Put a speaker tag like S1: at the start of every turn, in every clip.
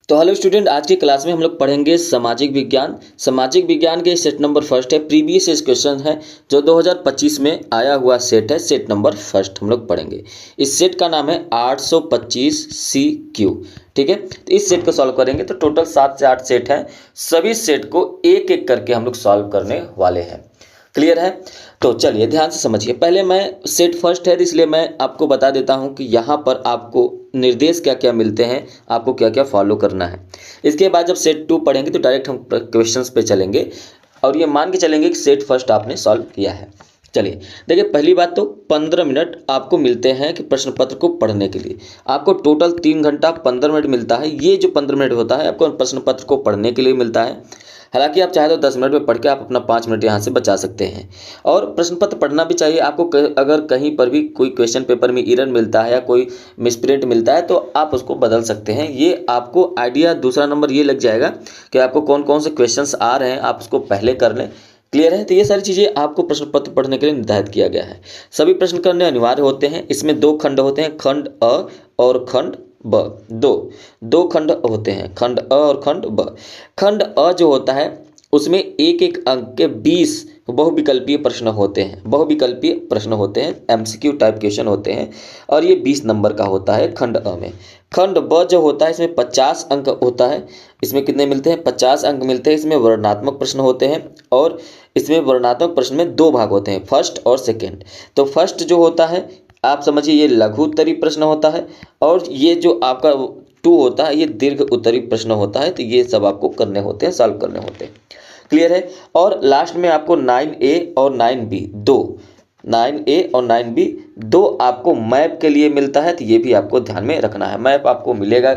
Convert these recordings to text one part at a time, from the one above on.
S1: तो hello student, आज की क्लास में हम लोग पढ़ेंगे सामाजिक विज्ञान। सामाजिक विज्ञान के सेट नंबर फर्स्ट है, प्रीवियस क्वेश्चन है जो 2025 में आया हुआ सेट है। सेट नंबर फर्स्ट हम लोग पढ़ेंगे। इस सेट का नाम है 825 CQ। ठीक है, तो इस सेट को सॉल्व करेंगे तो टोटल 7 से 8 सेट हैं। सभी सेट को एक एक करके हम लोग सॉल्व करने वाले हैं। क्लियर है? तो चलिए ध्यान से समझिए। पहले मैं सेट फर्स्ट है इसलिए मैं आपको बता देता हूं कि यहाँ पर आपको निर्देश क्या क्या मिलते हैं, आपको क्या क्या फॉलो करना है। इसके बाद जब सेट 2 पढ़ेंगे तो डायरेक्ट हम क्वेश्चंस पे चलेंगे और ये मान के चलेंगे कि सेट फर्स्ट आपने सॉल्व किया है। चलिए देखिए, पहली बात तो 15 मिनट आपको मिलते हैं कि प्रश्न पत्र को पढ़ने के लिए। आपको टोटल 3 घंटा 15 मिनट मिलता है। ये जो 15 मिनट होता है आपको प्रश्न पत्र को पढ़ने के लिए मिलता है। हालांकि आप चाहे तो 10 मिनट में पढ़ के आप अपना 5 मिनट यहाँ से बचा सकते हैं। और प्रश्न पत्र पढ़ना भी चाहिए आपको। अगर कहीं पर भी कोई क्वेश्चन पेपर में एरर मिलता है या कोई मिसप्रिंट मिलता है तो आप उसको बदल सकते हैं। ये आपको आइडिया, दूसरा नंबर ये लग जाएगा कि आपको कौन कौन से क्वेश्चंस आ रहे हैं, आप उसको पहले कर लें। क्लियर है? तो ये सारी चीज़ें आपको प्रश्न पत्र पढ़ने के लिए निर्धारित किया गया है। सभी प्रश्न करने अनिवार्य होते हैं। इसमें 2 खंड होते हैं, खंड अ और खंड ब। दो खंड होते हैं, खंड अ और खंड ब। खंड अ जो होता है उसमें एक एक अंक के 20 बहुविकल्पीय प्रश्न होते हैं। बहुविकल्पीय प्रश्न होते हैं, MCQ टाइप क्वेश्चन होते हैं और ये 20 नंबर का होता है खंड अ में। खंड ब जो होता है इसमें 50 अंक होता है। इसमें कितने मिलते हैं? 50 अंक मिलते हैं। इसमें वर्णनात्मक प्रश्न होते हैं और इसमें वर्णनात्मक प्रश्न में 2 भाग होते हैं, फर्स्ट और सेकेंड। तो फर्स्ट जो होता है आप समझिए ये लघु उत्तरीय प्रश्न होता है और ये जो आपका 2 होता है ये दीर्घ उत्तरीय प्रश्न होता है। तो ये सब आपको करने होते हैं, सॉल्व करने होते हैं। क्लियर है? और लास्ट में आपको 9A और 9B 2, 9A और 9B 2 आपको मैप के लिए मिलता है। तो ये भी आपको ध्यान में रखना है। मैप आपको मिलेगा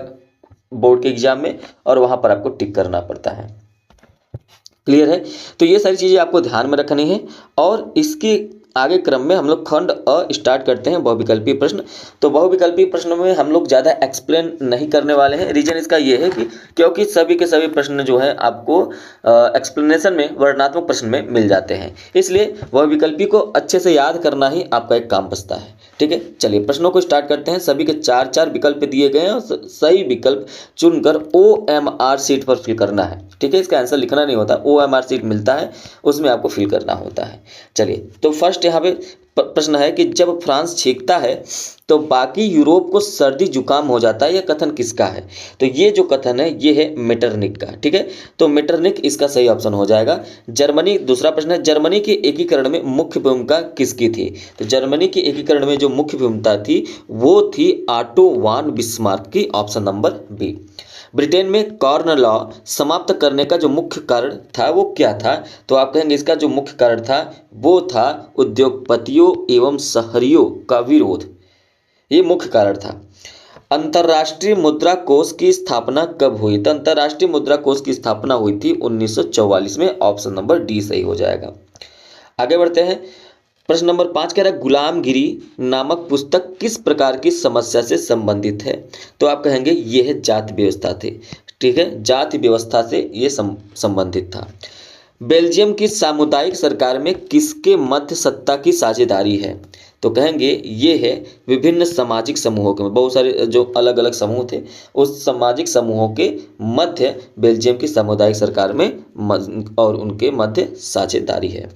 S1: बोर्ड के एग्जाम में और वहां पर आपको टिक करना पड़ता है। क्लियर है? तो ये सारी चीज़ें आपको ध्यान में रखनी है। और इसके आगे क्रम में हम लोग खंड अ स्टार्ट करते हैं, बहुविकल्पीय प्रश्न। तो बहुविकल्पीय प्रश्न में हम लोग ज़्यादा एक्सप्लेन नहीं करने वाले हैं। रीजन इसका ये है कि क्योंकि सभी के सभी प्रश्न जो है आपको एक्सप्लेनेशन में वर्णनात्मक प्रश्न में मिल जाते हैं, इसलिए बहुविकल्पी को अच्छे से याद करना ही आपका एक काम बचता है। ठीक है, चलिए प्रश्नों को स्टार्ट करते हैं। सभी के 4-4 विकल्प दिए गए हैं और सही विकल्प चुनकर OMR शीट पर फिल करना है। ठीक है, इसका आंसर लिखना नहीं होता, OMR शीट मिलता है उसमें आपको फिल करना होता है। चलिए तो फर्स्ट यहाँ पे प्रश्न है कि जब फ्रांस छींकता है तो बाकी यूरोप को सर्दी जुकाम हो जाता है, यह कथन किसका है? तो ये जो कथन है ये है मेटरनिक का। ठीक है, तो मेटरनिक इसका सही ऑप्शन हो जाएगा। जर्मनी, दूसरा प्रश्न है जर्मनी के एकीकरण में मुख्य भूमिका किसकी थी? तो जर्मनी के एकीकरण में जो मुख्य भूमिका थी वो थी ऑटो वान बिस्मार्क की, ऑप्शन नंबर बी। ब्रिटेन में कॉर्न लॉ समाप्त करने का जो मुख्य कारण था वो क्या था? तो आप कहेंगे इसका जो मुख्य कारण था वो था उद्योगपतियों एवं शहरियों का विरोध। ये मुख्य कारण था। अंतर्राष्ट्रीय मुद्रा कोष की स्थापना कब हुई? तो अंतर्राष्ट्रीय मुद्रा कोष की स्थापना हुई थी 1944 में, ऑप्शन नंबर डी सही हो जाएगा। आगे बढ़ते हैं। प्रश्न नंबर 5 कह रहा है गुलामगिरी नामक पुस्तक किस प्रकार की समस्या से संबंधित है? तो आप कहेंगे यह है जाति व्यवस्था थी। ठीक है, जाति व्यवस्था से ये संबंधित था। बेल्जियम की सामुदायिक सरकार में किसके मध्य सत्ता की साझेदारी है? तो कहेंगे ये है विभिन्न सामाजिक समूहों के, बहुत सारे जो अलग अलग समूह थे उस सामाजिक समूहों के मध्य बेल्जियम की सामुदायिक सरकार में और उनके मध्य साझेदारी है।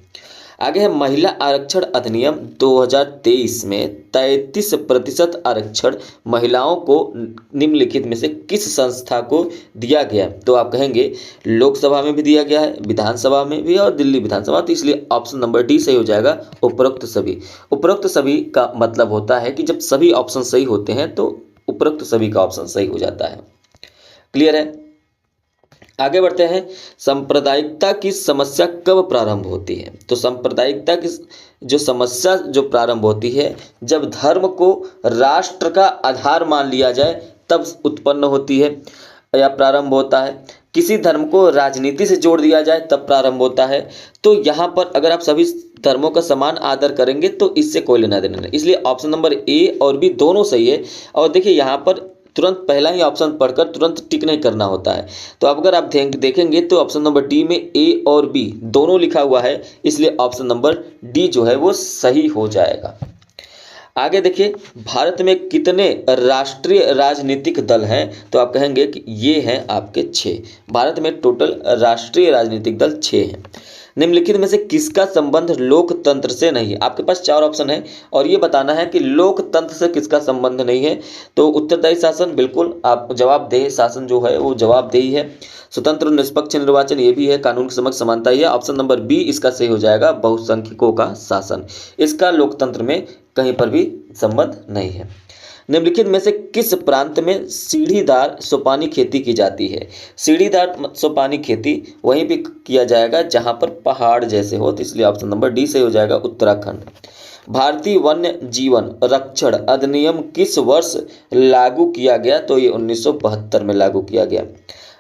S1: आगे है महिला आरक्षण अधिनियम 2023 में 33% आरक्षण महिलाओं को निम्नलिखित में से किस संस्था को दिया गया? तो आप कहेंगे लोकसभा में भी दिया गया है, विधानसभा में भी और दिल्ली विधानसभा, तो इसलिए ऑप्शन नंबर डी सही हो जाएगा, उपरोक्त सभी। उपरोक्त सभी का मतलब होता है कि जब सभी ऑप्शन सही होते हैं तो उपरोक्त सभी का ऑप्शन सही हो जाता है। क्लियर है? आगे बढ़ते हैं। सांप्रदायिकता की समस्या कब प्रारंभ होती है? तो सांप्रदायिकता की जो समस्या जो प्रारंभ होती है जब धर्म को राष्ट्र का आधार मान लिया जाए तब उत्पन्न होती है या प्रारंभ होता है। किसी धर्म को राजनीति से जोड़ दिया जाए तब प्रारंभ होता है। तो यहाँ पर अगर आप सभी धर्मों का समान आदर करेंगे तो इससे कोई लेना देना नहीं, इसलिए ऑप्शन नंबर ए और बी दोनों सही है। और देखिए यहाँ पर तुरंत पहला ही ऑप्शन पढ़कर तुरंत टिक नहीं करना होता है। तो अब अगर आप देखेंगे तो ऑप्शन नंबर डी में ए और बी दोनों लिखा हुआ है, इसलिए ऑप्शन नंबर डी जो है वो सही हो जाएगा। आगे देखिए, भारत में कितने राष्ट्रीय राजनीतिक दल हैं? तो आप कहेंगे कि ये हैं आपके 6। भारत में टोटल राष्ट्रीय राजनीतिक दल 6 हैं। निम्नलिखित में से किसका संबंध लोकतंत्र से नहीं है? आपके पास 4 ऑप्शन है और ये बताना है कि लोकतंत्र से किसका संबंध नहीं है। तो उत्तरदायी शासन, बिल्कुल आप जवाबदेह शासन जो है वो जवाबदेही है। स्वतंत्र और निष्पक्ष निर्वाचन, ये भी है। कानून के समक्ष समानता, ये ऑप्शन नंबर बी इसका सही हो जाएगा। बहुसंख्यकों का शासन, इसका लोकतंत्र में कहीं पर भी संबंध नहीं है। निम्नलिखित में से किस प्रांत में सीढ़ीदार सोपानी खेती की जाती है? सीढ़ीदार सोपानी खेती वहीं पे किया जाएगा जहां पर पहाड़ जैसे हो, तो इसलिए ऑप्शन नंबर डी से हो जाएगा, उत्तराखंड। भारतीय वन्य जीवन रक्षण अधिनियम किस वर्ष लागू किया गया? तो ये 1972 में लागू किया गया।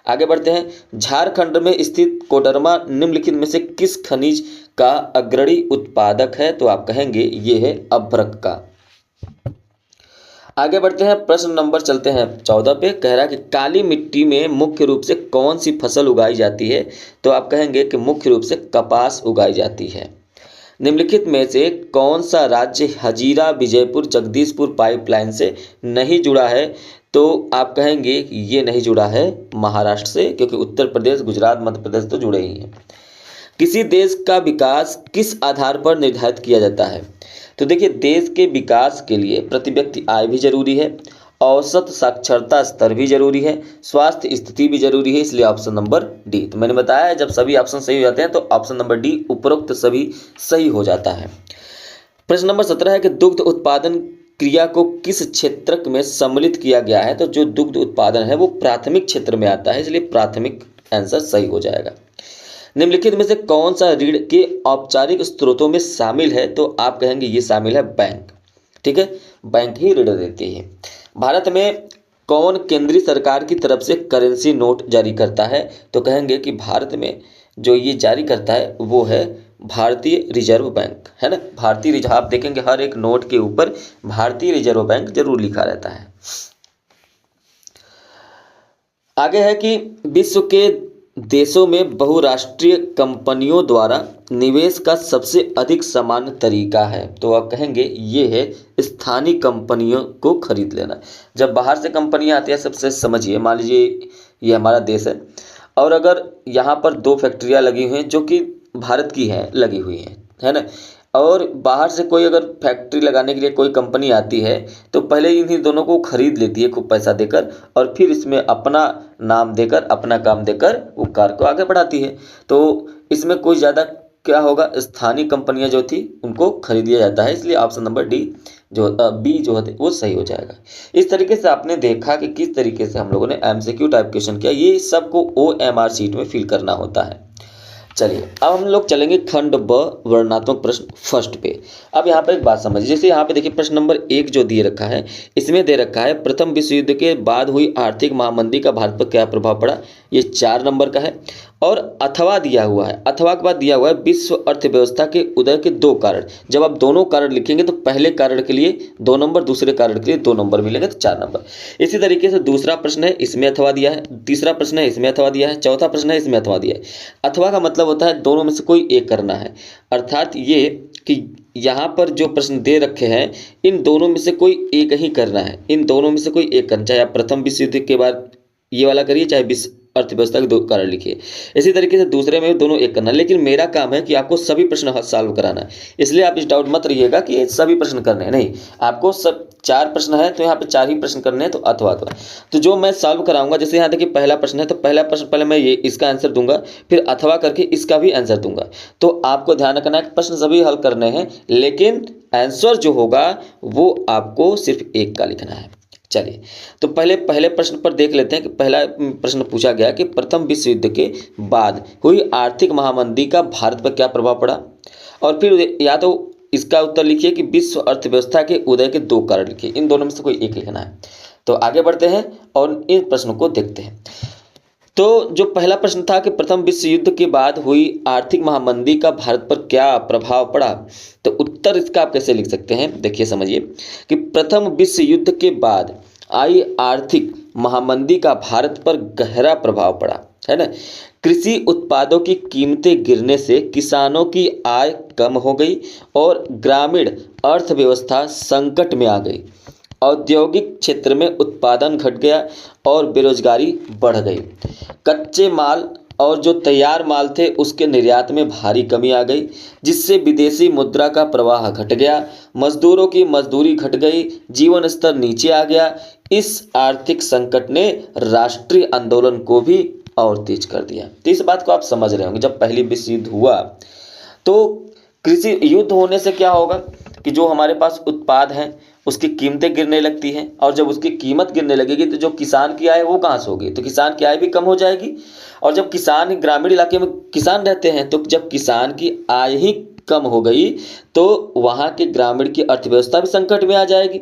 S1: आगे बढ़ते हैं। झारखंड में स्थित कोडरमा निम्नलिखित में से किस खनिज का अग्रणी उत्पादक है? तो आप कहेंगे ये है अभ्रक का। आगे बढ़ते हैं, प्रश्न नंबर चलते हैं 14 पे। कह रहा है कि काली मिट्टी में मुख्य रूप से कौन सी फसल उगाई जाती है? तो आप कहेंगे कि मुख्य रूप से कपास उगाई जाती है। निम्नलिखित में से कौन सा राज्य हजीरा विजयपुर जगदीशपुर पाइपलाइन से नहीं जुड़ा है? तो आप कहेंगे कि ये नहीं जुड़ा है महाराष्ट्र से, क्योंकि उत्तर प्रदेश गुजरात मध्य प्रदेश तो जुड़े ही हैं। किसी देश का विकास किस आधार पर निर्धारित किया जाता है? तो देखिए, देश के विकास के लिए प्रति व्यक्ति आय भी जरूरी है, औसत साक्षरता स्तर भी जरूरी है, स्वास्थ्य स्थिति भी जरूरी है, इसलिए ऑप्शन नंबर डी। तो मैंने बताया है, जब सभी ऑप्शन सही हो जाते हैं तो ऑप्शन नंबर डी उपरोक्त सभी सही हो जाता है। प्रश्न नंबर 17 है कि दुग्ध उत्पादन क्रिया को किस क्षेत्र में सम्मिलित किया गया है? तो जो दुग्ध उत्पादन है वो प्राथमिक क्षेत्र में आता है, इसलिए प्राथमिक आंसर सही हो जाएगा। निम्नलिखित में से कौन सा ऋण के औपचारिक स्रोतों में शामिल है? तो आप कहेंगे ये शामिल है बैंक। ठीक है, बैंक ही ऋण देती है। भारत में कौन केंद्रीय सरकार की तरफ से करेंसी नोट जारी करता है? तो कहेंगे कि भारत में जो ये जारी करता है वो है भारतीय रिजर्व बैंक, है ना। भारतीय रिजर्व, आप देखेंगे हर एक नोट के ऊपर भारतीय रिजर्व बैंक जरूर लिखा रहता है। आगे है कि विश्व के देशों में बहुराष्ट्रीय कंपनियों द्वारा निवेश का सबसे अधिक सामान्य तरीका है? तो आप कहेंगे ये है स्थानीय कंपनियों को खरीद लेना। जब बाहर से कंपनियां आती है, सबसे समझिए, मान लीजिए ये हमारा देश है और अगर यहाँ पर 2 फैक्ट्रियाँ लगी हुई हैं जो कि भारत की हैं, लगी हुई हैं, है ना, और बाहर से कोई अगर फैक्ट्री लगाने के लिए कोई कंपनी आती है तो पहले इन्हीं दोनों को खरीद लेती है खूब पैसा देकर, और फिर इसमें अपना नाम देकर, अपना काम देकर वो कार्य को आगे बढ़ाती है। तो इसमें कोई ज़्यादा क्या होगा, स्थानीय कंपनियां जो थी उनको खरीद लिया जाता है, इसलिए ऑप्शन नंबर डी जो बी जो है वो सही हो जाएगा। इस तरीके से आपने देखा कि किस तरीके से हम लोगों ने एमसीक्यू टाइप क्वेश्चन किया। ये सबको OMR शीट में फिल करना होता है। चलिए अब हम लोग चलेंगे खंड ब वर्णनात्मक प्रश्न फर्स्ट पे। अब यहाँ पर एक बात समझिए, जैसे यहाँ पे देखिए प्रश्न नंबर 1 जो दिए रखा है, इसमें दे रखा है प्रथम विश्व युद्ध के बाद हुई आर्थिक महामंदी का भारत पर क्या प्रभाव पड़ा, ये 4 नंबर का है। और अथवा दिया हुआ है, अथवा के बाद दिया हुआ है विश्व अर्थव्यवस्था के उदय के 2 कारण। जब आप दोनों कारण लिखेंगे तो पहले कारण के लिए 2 नंबर, दूसरे कारण के लिए 2 नंबर मिलेंगे, तो 4 नंबर। इसी तरीके से दूसरा प्रश्न है, इसमें अथवा दिया है, तीसरा प्रश्न है, इसमें अथवा दिया है, चौथा प्रश्न है, इसमें अथवा दिया है। अथवा का मतलब होता है दोनों में से कोई एक करना है, अर्थात ये कि यहाँ पर जो प्रश्न दे रखे हैं इन दोनों में से कोई एक ही करना है, इन दोनों में से कोई एक करना, चाहे आप प्रथम विश्व युद्ध के बाद ये वाला करिए, चाहे विश्व अर्थव्यवस्था के 2 कारण लिखिए। इसी तरीके से दूसरे में दोनों एक करना, लेकिन मेरा काम है कि आपको सभी प्रश्न सॉल्व कराना है, इसलिए आप इस डाउट मत रहिएगा कि सभी प्रश्न करने हैं, नहीं, आपको सब 4 प्रश्न है तो यहाँ पे 4 ही प्रश्न करने हैं, तो अथवा का। तो जो मैं सॉल्व कराऊंगा, जैसे यहाँ देखिए पहला प्रश्न है तो पहला प्रश्न पहले मैं ये इसका आंसर दूंगा, फिर अथवा करके इसका भी आंसर दूंगा। तो आपको ध्यान रखना है, प्रश्न सभी हल करने हैं, लेकिन आंसर जो होगा वो आपको सिर्फ एक का लिखना है। चलिए तो पहले प्रश्न पर देख लेते हैं कि पहला प्रश्न पूछा गया कि प्रथम विश्व युद्ध के बाद हुई आर्थिक महामंदी का भारत पर क्या प्रभाव पड़ा, और फिर या तो इसका उत्तर लिखिए कि विश्व अर्थव्यवस्था के उदय के 2 कारण लिखिए, इन दोनों में से कोई एक लिखना है। तो आगे बढ़ते हैं और इन प्रश्नों को देखते हैं। तो जो पहला प्रश्न था कि प्रथम विश्व युद्ध के बाद हुई आर्थिक महामंदी का भारत पर क्या प्रभाव पड़ा, तो उत्तर इसका आप कैसे लिख सकते हैं, देखिए समझिए कि प्रथम विश्व युद्ध के बाद आई आर्थिक महामंदी का भारत पर गहरा प्रभाव पड़ा, है ना। कृषि उत्पादों की कीमतें गिरने से किसानों की आय कम हो गई और ग्रामीण अर्थव्यवस्था संकट में आ गई। औद्योगिक क्षेत्र में उत्पादन घट गया और बेरोजगारी बढ़ गई। कच्चे माल और जो तैयार माल थे उसके निर्यात में भारी कमी आ गई, जिससे विदेशी मुद्रा का प्रवाह घट गया। मजदूरों की मजदूरी घट गई, जीवन स्तर नीचे आ गया। इस आर्थिक संकट ने राष्ट्रीय आंदोलन को भी और तेज कर दिया। तो इस बात को आप समझ रहे होंगे, जब पहली विश्व युद्ध हुआ तो कृषि युद्ध होने से क्या होगा कि जो हमारे पास उत्पाद हैं उसकी कीमतें गिरने लगती हैं, और जब उसकी कीमत गिरने लगेगी तो जो किसान की आय वो कहाँ से होगी, तो किसान की आय भी कम हो जाएगी। और जब किसान ग्रामीण इलाके में किसान रहते हैं, तो जब किसान की आय ही कम हो गई तो वहाँ के ग्रामीण की अर्थव्यवस्था भी संकट में आ जाएगी।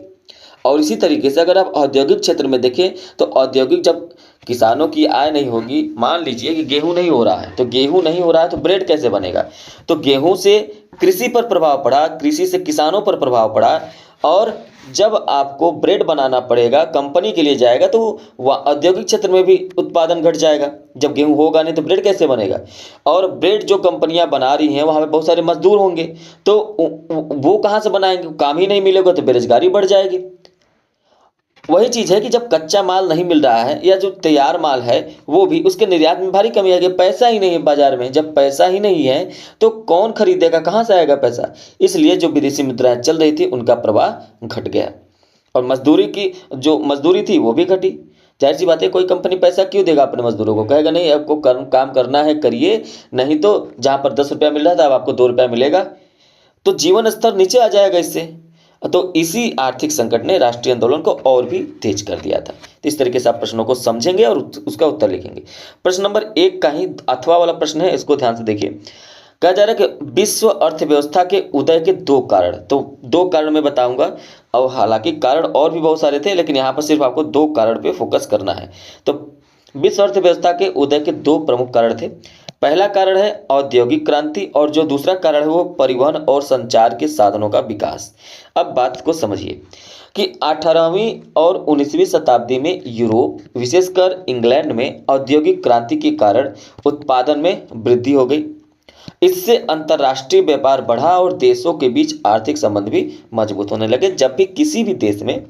S1: और इसी तरीके से अगर आप औद्योगिक क्षेत्र में देखें तो औद्योगिक, जब किसानों की आय नहीं होगी, मान लीजिए कि गेहूं नहीं हो रहा है, तो गेहूं नहीं हो रहा है तो ब्रेड कैसे बनेगा। तो गेहूं से कृषि पर प्रभाव पड़ा, कृषि से किसानों पर प्रभाव पड़ा। और जब आपको ब्रेड बनाना पड़ेगा, कंपनी के लिए जाएगा, तो वह औद्योगिक क्षेत्र में भी उत्पादन घट जाएगा। जब गेहूं होगा नहीं तो ब्रेड कैसे बनेगा। और ब्रेड जो कंपनियां बना रही हैं वहाँ पे बहुत सारे मजदूर होंगे, तो वो कहाँ से बनाएंगे, काम ही नहीं मिलेगा तो बेरोजगारी बढ़ जाएगी। वही चीज़ है कि जब कच्चा माल नहीं मिल रहा है या जो तैयार माल है वो भी, उसके निर्यात में भारी कमी आ गई। पैसा ही नहीं है बाजार में, जब पैसा ही नहीं है तो कौन खरीदेगा, कहाँ से आएगा पैसा। इसलिए जो विदेशी मुद्राएं चल रही थी उनका प्रवाह घट गया, और मजदूरी की जो मजदूरी थी वो भी घटी। जाहिर सी बात है, कोई कंपनी पैसा क्यों देगा अपने मजदूरों को, कहेगा नहीं आपको काम करना है करिए, नहीं तो जहाँ पर 10 रुपया मिल रहा था अब आपको 2 रुपया मिलेगा। तो जीवन स्तर नीचे आ जाएगा इससे। तो इसी आर्थिक संकट ने राष्ट्रीय आंदोलन को और भी तेज कर दिया था। तो इस तरीके से आप प्रश्नों को समझेंगे और उसका उत्तर लिखेंगे। प्रश्न नंबर 1 का ही अथवा वाला प्रश्न है, इसको ध्यान से देखिए। कहा जा रहा है कि विश्व अर्थव्यवस्था के उदय के 2 कारण, तो 2 कारण मैं बताऊंगा। और हालांकि कारण और भी बहुत सारे थे, लेकिन यहाँ पर सिर्फ आपको 2 कारण पे फोकस करना है। तो विश्व अर्थव्यवस्था के उदय के 2 प्रमुख कारण थे। पहला कारण है औद्योगिक क्रांति, और जो दूसरा कारण है वो परिवहन और संचार के साधनों का विकास। अब बात को समझिए कि 18वीं और 19वीं शताब्दी में यूरोप, विशेषकर इंग्लैंड में औद्योगिक क्रांति के कारण उत्पादन में वृद्धि हो गई। इससे अंतर्राष्ट्रीय व्यापार बढ़ा और देशों के बीच आर्थिक संबंध भी मजबूत होने लगे। जब भी किसी भी देश में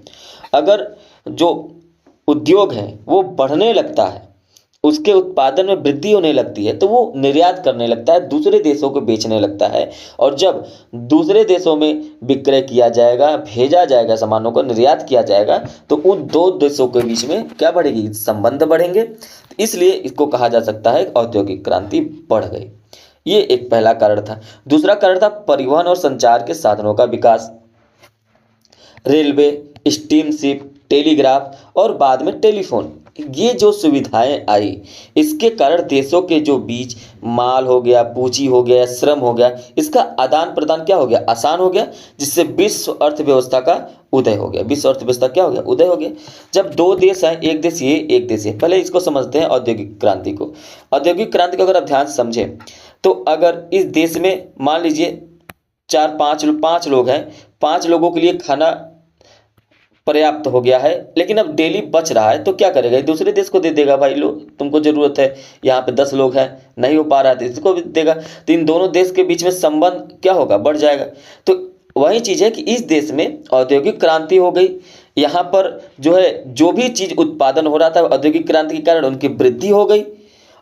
S1: अगर जो उद्योग है वो बढ़ने लगता है, उसके उत्पादन में वृद्धि होने लगती है, तो वो निर्यात करने लगता है, दूसरे देशों को बेचने लगता है। और जब दूसरे देशों में विक्रय किया जाएगा, भेजा जाएगा, सामानों को निर्यात किया जाएगा, तो उन 2 देशों के बीच में क्या बढ़ेगी, संबंध बढ़ेंगे। इसलिए इसको कहा जा सकता है औद्योगिक क्रांति बढ़ गई। ये एक पहला कारण था। दूसरा कारण था परिवहन और संचार के साधनों का विकास। रेलवे, स्टीमशिप, टेलीग्राफ और बाद में टेलीफोन, ये जो सुविधाएं आई, इसके कारण देशों के जो बीच माल हो गया, पूंजी हो गया, श्रम हो गया, इसका आदान प्रदान क्या हो गया, आसान हो गया, जिससे विश्व अर्थव्यवस्था का उदय हो गया। विश्व अर्थव्यवस्था क्या हो गया, उदय हो गया। जब 2 देश हैं, एक देश ये एक देश ये, पहले इसको समझते हैं औद्योगिक क्रांति को। औद्योगिक क्रांति को अगर आप ध्यान से समझें तो अगर इस देश में मान लीजिए 4-5 लोग हैं, 5 लोगों के लिए खाना पर्याप्त हो गया है, लेकिन अब डेली बच रहा है, तो क्या करेगा, दूसरे देश को दे देगा, भाई लो तुमको जरूरत है, यहाँ पे 10 लोग हैं, नहीं हो पा रहा है तो इसको भी देगा। तो इन दोनों देश के बीच में संबंध क्या होगा, बढ़ जाएगा। तो वही चीज़ है कि इस देश में औद्योगिक क्रांति हो गई। यहाँ पर जो है जो भी चीज़ उत्पादन हो रहा था औद्योगिक क्रांति के कारण उनकी वृद्धि हो गई,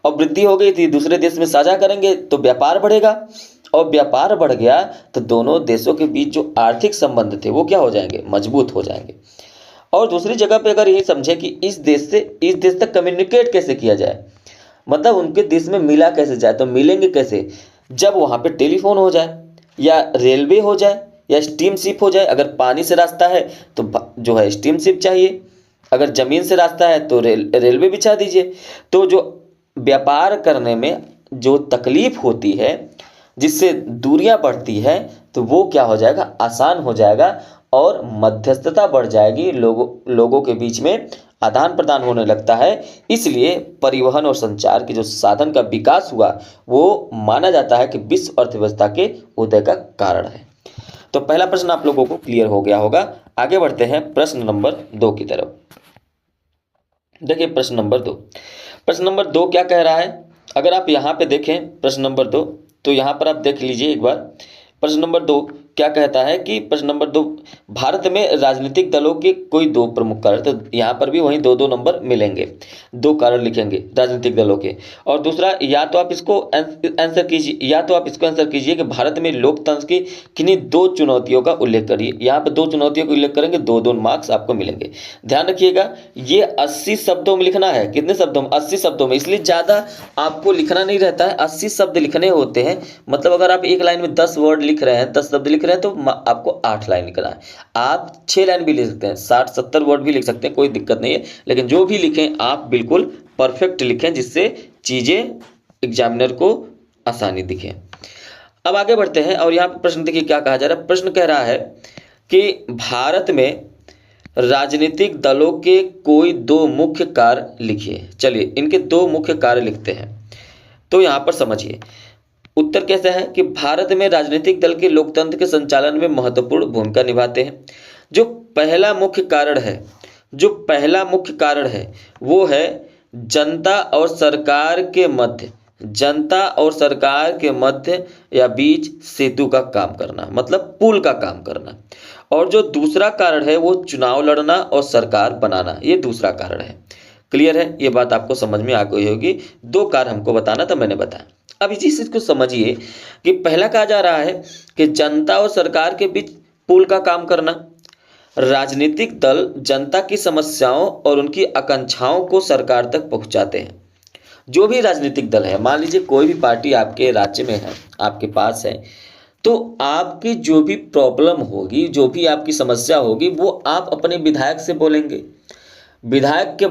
S1: और वृद्धि हो गई थी, दूसरे देश में साझा करेंगे तो व्यापार बढ़ेगा, और व्यापार बढ़ गया तो दोनों देशों के बीच जो आर्थिक संबंध थे वो क्या हो जाएंगे, मजबूत हो जाएंगे। और दूसरी जगह पे अगर यही समझे कि इस देश से इस देश तक कम्युनिकेट कैसे किया जाए, मतलब उनके देश में मिला कैसे जाए, तो मिलेंगे कैसे, जब वहाँ पे टेलीफोन हो जाए, या रेलवे हो जाए, या स्टीमशिप हो जाए। अगर पानी से रास्ता है तो जो है स्टीमशिप चाहिए, अगर ज़मीन से रास्ता है तो रेलवे बिछा दीजिए। तो जो व्यापार करने में जो तकलीफ होती है, जिससे दूरियां बढ़ती है, तो वो क्या हो जाएगा, आसान हो जाएगा, और मध्यस्थता बढ़ जाएगी, लोगों के बीच में आदान प्रदान होने लगता है। इसलिए परिवहन और संचार के जो साधन का विकास हुआ वो माना जाता है कि विश्व अर्थव्यवस्था के उदय का कारण है। तो पहला प्रश्न आप लोगों को क्लियर हो गया होगा। आगे बढ़ते हैं प्रश्न नंबर 2 की तरफ। देखिए प्रश्न नंबर 2, प्रश्न नंबर 2 क्या कह रहा है, अगर आप यहाँ पे देखें प्रश्न नंबर 2, तो यहाँ पर आप देख लीजिए एक बार। प्रश्न नंबर 2 क्या कहता है कि प्रश्न नंबर 2, भारत में राजनीतिक दलों के कोई दो प्रमुख कारण, तो यहाँ पर भी वहीं दो दो नंबर मिलेंगे, दो कारण लिखेंगे राजनीतिक दलों के। और दूसरा, या तो आप इसको आंसर कीजिए कि भारत में लोकतंत्र की किन्हीं दो चुनौतियों का उल्लेख करिए। यहाँ पर दो चुनौतियों का उल्लेख करेंगे, दो दो मार्क्स आपको मिलेंगे। ध्यान रखिएगा, ये 80 शब्दों में लिखना है। कितने शब्दों में? 80 शब्दों में, इसलिए ज़्यादा आपको लिखना नहीं रहता है, 80 शब्द लिखने होते हैं। मतलब अगर आप एक लाइन में 10 वर्ड लिख रहे हैं, 10 शब्द लिख रहे हैं, तो आपको 8 लाइन लिखना है। आप 6 लाइन भी लिख सकते हैं, 60-70 वर्ड भी लिख सकते हैं, कोई दिक्कत नहीं है। लेकिन जो भी लिखें आप बिल्कुल परफेक्ट लिखें, जिससे चीज़ें एग्जामिनर को आसानी दिखे। अब आगे बढ़ते हैं और यहाँ पर प्रश्न देखिए क्या कहा जा रहा है। प्रश्न कह रहा है कि भारत में राजनीतिक दलों के कोई दो मुख्य कार्य लिखिए। चलिए इनके दो मुख्य कार्य लिखते हैं। तो यहाँ पर समझिए उत्तर कैसा है कि भारत में राजनीतिक दल के लोकतंत्र के संचालन में महत्वपूर्ण भूमिका निभाते हैं। जो पहला मुख्य कारण है वो है जनता और सरकार के मध्य या बीच सेतु का काम करना, मतलब पुल का काम करना। और जो दूसरा कारण है वो चुनाव लड़ना और सरकार बनाना, ये दूसरा कारण है। क्लियर है? ये बात आपको समझ में आ गई होगी। दो कार्य हमको बताना था, मैंने बताया। अब इसी चीज को समझिए कि पहला कहा जा रहा है कि जनता और सरकार के बीच पुल का काम करना। राजनीतिक दल जनता की समस्याओं और उनकी आकांक्षाओं को सरकार तक पहुंचाते हैं। जो भी राजनीतिक दल है, मान लीजिए कोई भी पार्टी आपके राज्य में है, आपके पास है, तो आपकी जो भी प्रॉब्लम होगी, जो भी आपकी समस्या होगी, वो आप अपने विधायक से बोलेंगे। विधायक के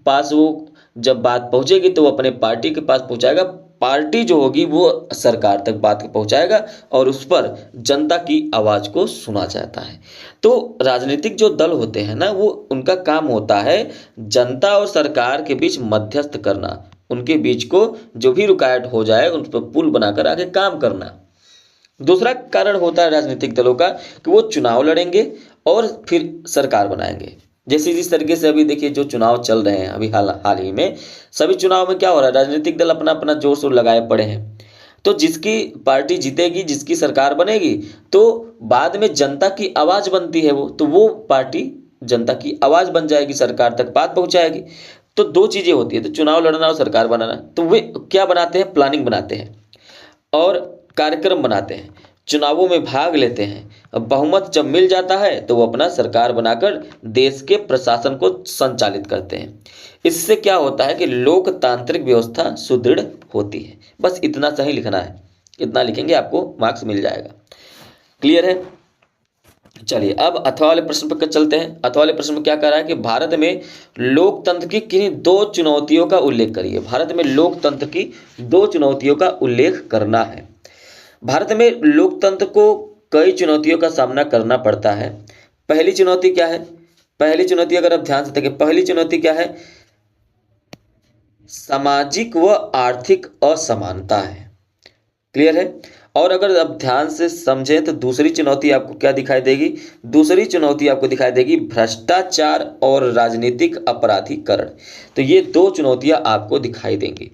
S1: पास वो जब बात पहुंचेगी तो वो अपने पार्टी के पास पहुंचाएगा। पार्टी जो होगी वो सरकार तक बात पहुंचाएगा और उस पर जनता की आवाज़ को सुना जाता है। तो राजनीतिक जो दल होते हैं ना, वो उनका काम होता है जनता और सरकार के बीच मध्यस्थ करना, उनके बीच को जो भी रुकावट हो जाए उन पर पुल बनाकर आगे काम करना। दूसरा कारण होता है राजनीतिक दलों का कि वो चुनाव लड़ेंगे और फिर सरकार बनाएंगे। जैसे जिस तरीके से अभी देखिए जो चुनाव चल रहे हैं अभी हाल ही में, सभी चुनाव में क्या हो रहा है, राजनीतिक दल अपना अपना जोर शोर लगाए पड़े हैं। तो जिसकी पार्टी जीतेगी, जिसकी सरकार बनेगी, तो बाद में जनता की आवाज़ बनती है तो वो पार्टी जनता की आवाज़ बन जाएगी, सरकार तक बात पहुंचाएगी। तो दो चीज़ें होती है, तो चुनाव लड़ना और सरकार बनाना। तो वे क्या बनाते हैं? प्लानिंग बनाते हैं और कार्यक्रम बनाते हैं, चुनावों में भाग लेते हैं। अब बहुमत जब मिल जाता है तो वो अपना सरकार बनाकर देश के प्रशासन को संचालित करते हैं। इससे क्या होता है कि लोकतांत्रिक व्यवस्था सुदृढ़ होती है। बस इतना सही लिखना है, इतना लिखेंगे आपको मार्क्स मिल जाएगा। क्लियर है? चलिए अब अथवा वाले प्रश्न पर चलते हैं। अथवा वाले प्रश्न में क्या कह रहा है कि भारत में लोकतंत्र की किन्हीं दो चुनौतियों का उल्लेख करिए। भारत में लोकतंत्र की दो चुनौतियों का उल्लेख करना है। भारत में लोकतंत्र को कई चुनौतियों का सामना करना पड़ता है। पहली चुनौती क्या है? पहली चुनौती अगर आप ध्यान से देखें, पहली चुनौती क्या है? सामाजिक व आर्थिक असमानता है। क्लियर है? और अगर आप ध्यान से समझें तो दूसरी चुनौती आपको क्या दिखाई देगी? दूसरी चुनौती आपको दिखाई देगी भ्रष्टाचार और राजनीतिक अपराधीकरण। तो ये दो चुनौतियां आपको दिखाई देंगी।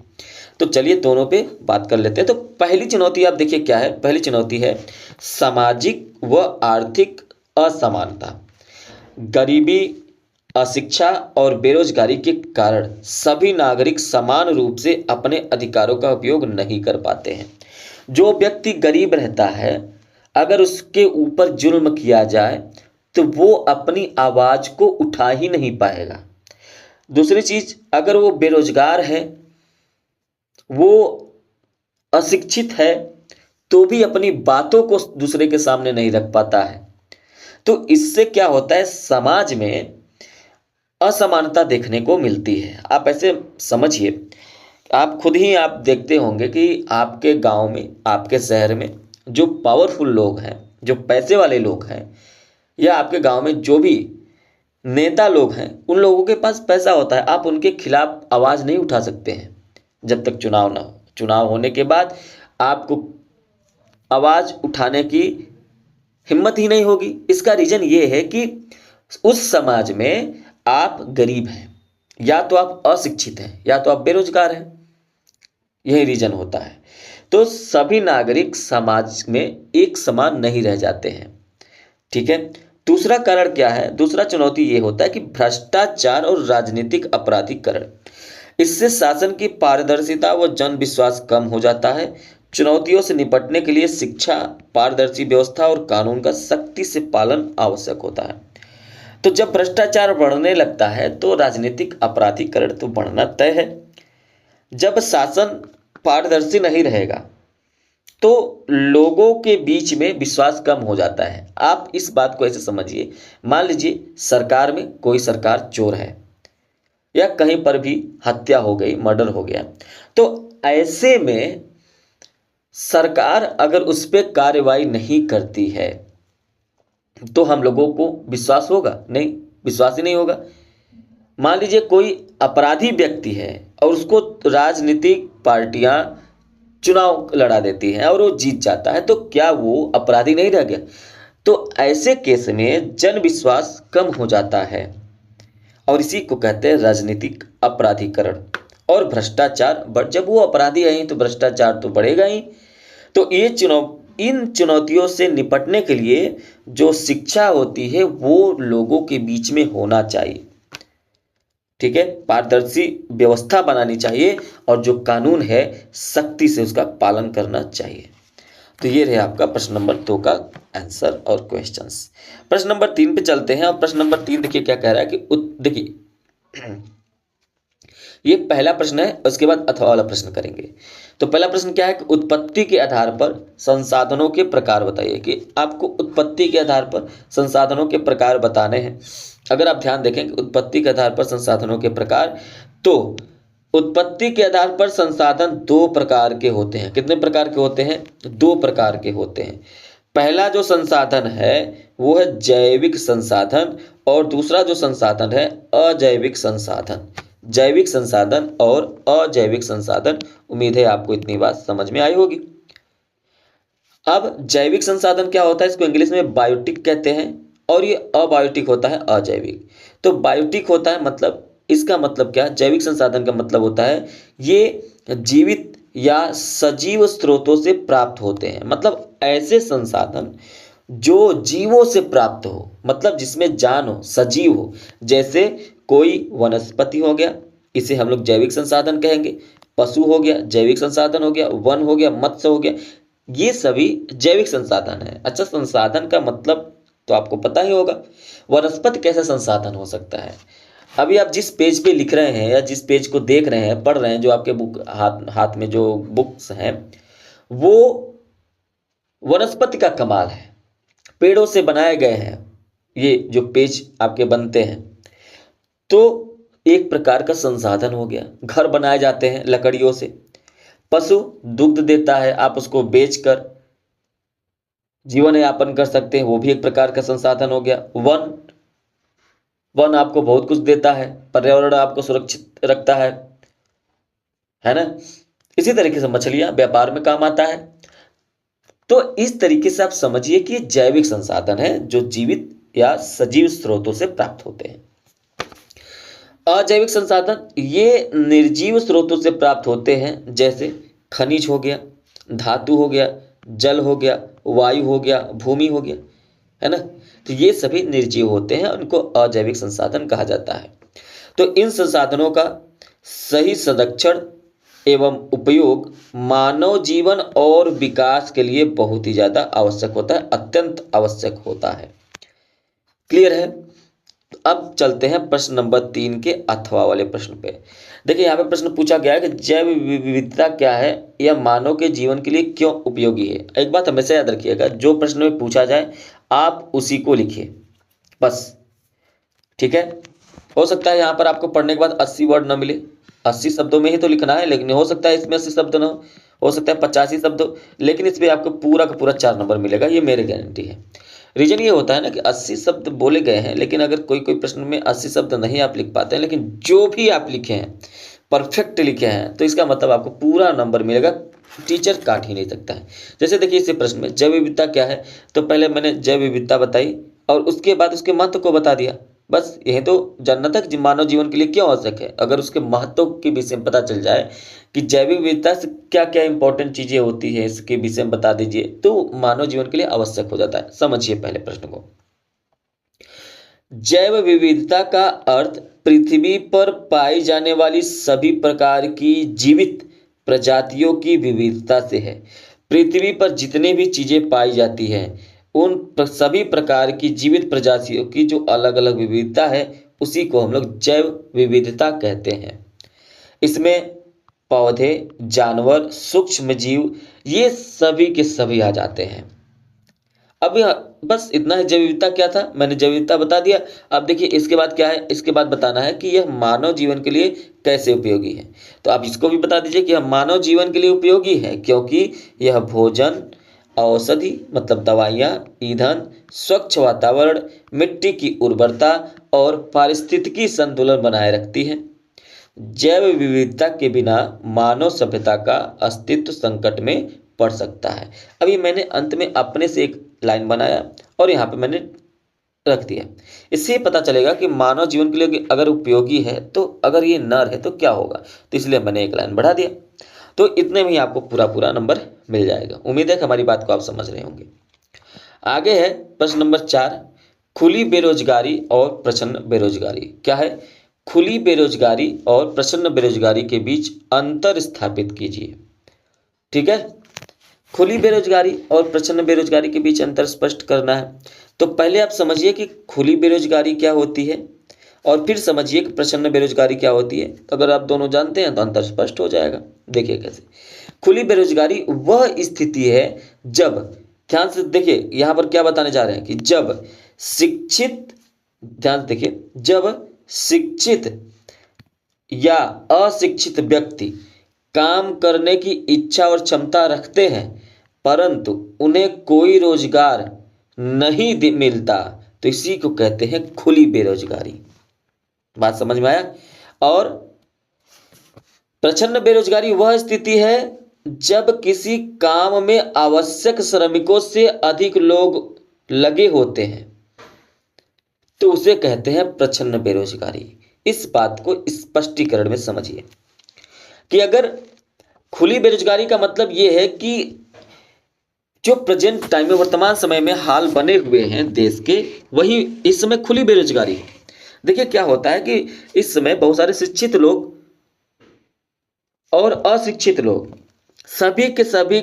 S1: तो चलिए दोनों पे बात कर लेते हैं। तो पहली चुनौती आप देखिए क्या है? पहली चुनौती है सामाजिक व आर्थिक असमानता। गरीबी, अशिक्षा और बेरोजगारी के कारण सभी नागरिक समान रूप से अपने अधिकारों का उपयोग नहीं कर पाते हैं। जो व्यक्ति गरीब रहता है, अगर उसके ऊपर जुल्म किया जाए तो वो अपनी आवाज़ को उठा ही नहीं पाएगा। दूसरी चीज़, अगर वो बेरोजगार है, वो अशिक्षित है, तो भी अपनी बातों को दूसरे के सामने नहीं रख पाता है। तो इससे क्या होता है? समाज में असमानता देखने को मिलती है। आप ऐसे समझिए, आप खुद ही आप देखते होंगे कि आपके गांव में, आपके शहर में जो पावरफुल लोग हैं, जो पैसे वाले लोग हैं, या आपके गांव में जो भी नेता लोग हैं, उन लोगों के पास पैसा होता है। आप उनके खिलाफ आवाज़ नहीं उठा सकते हैं जब तक चुनाव ना हो। चुनाव होने के बाद आपको आवाज़ उठाने की हिम्मत ही नहीं होगी। इसका रीज़न ये है कि उस समाज में आप गरीब हैं, या तो आप अशिक्षित हैं, या तो आप बेरोजगार हैं। यही रीजन होता है। तो सभी नागरिक समाज में एक समान नहीं रह जाते हैं। ठीक है। दूसरा कारण क्या है? दूसरा चुनौती ये होता है कि भ्रष्टाचार और राजनीतिक अपराधीकरण। इससे शासन की पारदर्शिता व जन विश्वास कम हो जाता है। चुनौतियों से निपटने के लिए शिक्षा, पारदर्शी व्यवस्था और कानून का सख्ती से पालन आवश्यक होता है। तो जब भ्रष्टाचार बढ़ने लगता है तो राजनीतिक अपराधीकरण तो बढ़ना तय है। जब शासन पारदर्शी नहीं रहेगा तो लोगों के बीच में विश्वास कम हो जाता है। आप इस बात को ऐसे समझिए, मान लीजिए सरकार में कोई सरकार चोर है या कहीं पर भी हत्या हो गई, मर्डर हो गया, तो ऐसे में सरकार अगर उस पर कार्रवाई नहीं करती है तो हम लोगों को विश्वास होगा? नहीं, विश्वास ही नहीं होगा। मान लीजिए कोई अपराधी व्यक्ति है और उसको राजनीतिक पार्टियां चुनाव लड़ा देती हैं और वो जीत जाता है, तो क्या वो अपराधी नहीं रह गया? तो ऐसे केस में जन विश्वास कम हो जाता है और इसी को कहते हैं राजनीतिक अपराधीकरण और भ्रष्टाचार। बट जब वो अपराधी है तो भ्रष्टाचार तो बढ़ेगा ही। तो इन चुनौतियों से निपटने के लिए जो शिक्षा होती है वो लोगों के बीच में होना चाहिए। ठीक है, पारदर्शी व्यवस्था बनानी चाहिए और जो कानून है सख्ती से उसका पालन करना चाहिए। तो ये रहे आपका प्रश्न नंबर 2 का आंसर और क्वेश्चंस। प्रश्न नंबर 3 पे चलते हैं और प्रश्न नंबर 3 देखिए क्या कह रहा है कि देखिए ये पहला प्रश्न है, उसके बाद अथवा वाला प्रश्न करेंगे। तो पहला प्रश्न क्या है कि उत्पत्ति के आधार पर संसाधनों के प्रकार बताइए, कि आपको उत्पत्ति के आधार पर संसाधनों के प्रकार बताने हैं। अगर आप ध्यान देखें कि उत्पत्ति के आधार पर संसाधनों के प्रकार, तो उत्पत्ति के आधार पर संसाधन 2 प्रकार के होते हैं। कितने प्रकार के होते हैं? 2 प्रकार के होते हैं। पहला जो संसाधन है वो है जैविक संसाधन और दूसरा जो संसाधन है अजैविक संसाधन। जैविक संसाधन और अजैविक संसाधन, उम्मीद है आपको इतनी बात समझ में आई होगी। अब जैविक संसाधन क्या होता है? इसको इंग्लिश में बायोटिक कहते हैं और ये अबायोटिक होता है अजैविक। तो बायोटिक होता है मतलब, इसका मतलब क्या है? जैविक संसाधन का मतलब होता है ये जीवित या सजीव स्रोतों से प्राप्त होते हैं। मतलब ऐसे संसाधन जो जीवों से प्राप्त हो, मतलब जिसमें जान हो, सजीव हो। जैसे कोई वनस्पति हो गया, इसे हम लोग जैविक संसाधन कहेंगे। पशु हो गया, जैविक संसाधन हो गया। वन हो गया, मत्स्य हो गया, ये सभी जैविक संसाधन है। अच्छा, संसाधन का मतलब तो आपको पता ही होगा। वनस्पति कैसे संसाधन हो सकता है? अभी आप जिस पेज पे लिख रहे हैं या जिस पेज को देख रहे हैं, पढ़ रहे हैं, जो आपके बुक हाथ में जो बुक्स हैं, वो वनस्पति का कमाल है। पेड़ों से बनाए गए हैं ये जो पेज आपके बनते हैं, तो एक प्रकार का संसाधन हो गया। घर बनाए जाते हैं लकड़ियों से। पशु दुग्ध देता है, आप उसको बेचकर जीवन यापन कर सकते हैं, वो भी एक प्रकार का संसाधन हो गया। वन आपको बहुत कुछ देता है, पर्यावरण आपको सुरक्षित रखता है ना। इसी तरीके से मछलियां व्यापार में काम आता है। तो इस तरीके से आप समझिए कि जैविक संसाधन है जो जीवित या सजीव स्रोतों से प्राप्त होते हैं। अजैविक संसाधन ये निर्जीव स्रोतों से प्राप्त होते हैं, जैसे खनिज हो गया, धातु हो गया, जल हो गया, वायु हो गया, भूमि हो गया, है ना। तो ये सभी निर्जीव होते हैं, उनको अजैविक संसाधन कहा जाता है। तो इन संसाधनों का सही संरक्षण एवं उपयोग मानव जीवन और विकास के लिए बहुत ही ज्यादा आवश्यक होता है, अत्यंत आवश्यक होता है। क्लियर है? अब चलते हैं प्रश्न नंबर 3 के अथवा वाले प्रश्न पे। देखिए यहाँ पे प्रश्न पूछा गया है कि जैव विविधता क्या है, यह मानव के जीवन के लिए क्यों उपयोगी है। एक बात हमेशा याद रखिएगा, जो प्रश्न में पूछा जाए आप उसी को लिखिए बस। ठीक है, हो सकता है यहाँ पर आपको पढ़ने के बाद 80 वर्ड न मिले, 80 शब्दों में ही तो लिखना है, लेकिन हो सकता है इसमें 80 शब्द न हो सकता है 85 शब्द हो, लेकिन इसमें आपको पूरा का पूरा 4 नंबर मिलेगा, ये मेरी गारंटी है। रीजन ये होता है ना कि 80 शब्द बोले गए हैं, लेकिन अगर कोई प्रश्न में 80 शब्द नहीं आप लिख पाते हैं, लेकिन जो भी आप लिखे हैं परफेक्ट लिखे हैं, तो इसका मतलब आपको पूरा नंबर मिलेगा, टीचर काट ही नहीं सकता है। जैसे देखिए इस प्रश्न में जैव विविधता क्या है, तो पहले मैंने जैव विविधता बताई और उसके बाद उसके महत्व को बता दिया। बस यही तो जानना था कि मानव जीवन के लिए क्यों आवश्यक है। अगर उसके महत्व के विषय में पता चल जाए कि जैविक विविधता से क्या क्या इंपॉर्टेंट चीजें होती है, इसके विषय में बता दीजिए, तो मानव जीवन के लिए आवश्यक हो जाता है। समझिए पहले प्रश्न को। जैव विविधता का अर्थ पृथ्वी पर पाई जाने वाली सभी प्रकार की जीवित प्रजातियों की विविधता से है। पृथ्वी पर जितने भी चीजें पाई जाती हैं उन सभी प्रकार की जीवित प्रजातियों की जो अलग अलग विविधता है उसी को हम लोग जैव विविधता कहते हैं। इसमें पौधे, जानवर, सूक्ष्म जीव, ये सभी के सभी आ जाते हैं। अब बस इतना है। जैव विविधता क्या था, मैंने जैव विविधता बता दिया। अब देखिए इसके बाद क्या है, इसके बाद बताना है कि यह मानव जीवन के लिए कैसे उपयोगी है। तो आप इसको भी बता दीजिए कि यह मानव जीवन के लिए उपयोगी है क्योंकि यह भोजन, औषधि मतलब दवाइयाँ, ईंधन, स्वच्छ वातावरण, मिट्टी की उर्वरता और पारिस्थितिकी संतुलन बनाए रखती है। जैव विविधता के बिना मानव सभ्यता का अस्तित्व संकट में पड़ सकता है। अभी मैंने अंत में अपने से एक लाइन बनाया और यहाँ पे मैंने रख दिया। इससे पता चलेगा कि मानव जीवन के लिए अगर उपयोगी है तो अगर ये न रहे तो क्या होगा, तो इसलिए मैंने एक लाइन बढ़ा दिया। तो इतने में ही आपको पूरा पूरा नंबर मिल जाएगा। उम्मीद है कि हमारी बात को आप समझ रहे होंगे। आगे है प्रश्न नंबर 4, खुली बेरोजगारी और प्रच्छन्न बेरोजगारी। क्या है? खुली बेरोजगारी और प्रच्छन्न बेरोजगारी के बीच अंतर स्थापित कीजिए। ठीक है, खुली बेरोजगारी और प्रच्छन्न बेरोजगारी के बीच अंतर स्पष्ट करना है। तो पहले आप समझिए कि खुली बेरोजगारी क्या होती है और फिर समझिए कि प्रच्छन्न बेरोजगारी क्या होती है। अगर आप दोनों जानते हैं तो अंतर स्पष्ट हो जाएगा। देखिए कैसे। खुली बेरोजगारी वह स्थिति है जब, ध्यान से देखिए यहां पर क्या बताने जा रहे हैं कि जब शिक्षित, ध्यान से देखिए, जब शिक्षित या अशिक्षित व्यक्ति काम करने की इच्छा और क्षमता रखते हैं परंतु उन्हें कोई रोजगार नहीं मिलता, तो इसी को कहते हैं खुली बेरोजगारी। बात समझ में आया? और प्रच्छन्न बेरोजगारी वह स्थिति है जब किसी काम में आवश्यक श्रमिकों से अधिक लोग लगे होते हैं, तो उसे कहते हैं प्रच्छन्न बेरोजगारी। इस बात को स्पष्टीकरण में समझिए कि अगर खुली बेरोजगारी का मतलब यह है कि जो प्रेजेंट टाइम में, वर्तमान समय में हाल बने हुए हैं देश के, वही इस समय खुली बेरोजगारी है। देखिए क्या होता है कि इस समय बहुत सारे शिक्षित लोग और अशिक्षित लोग सभी के सभी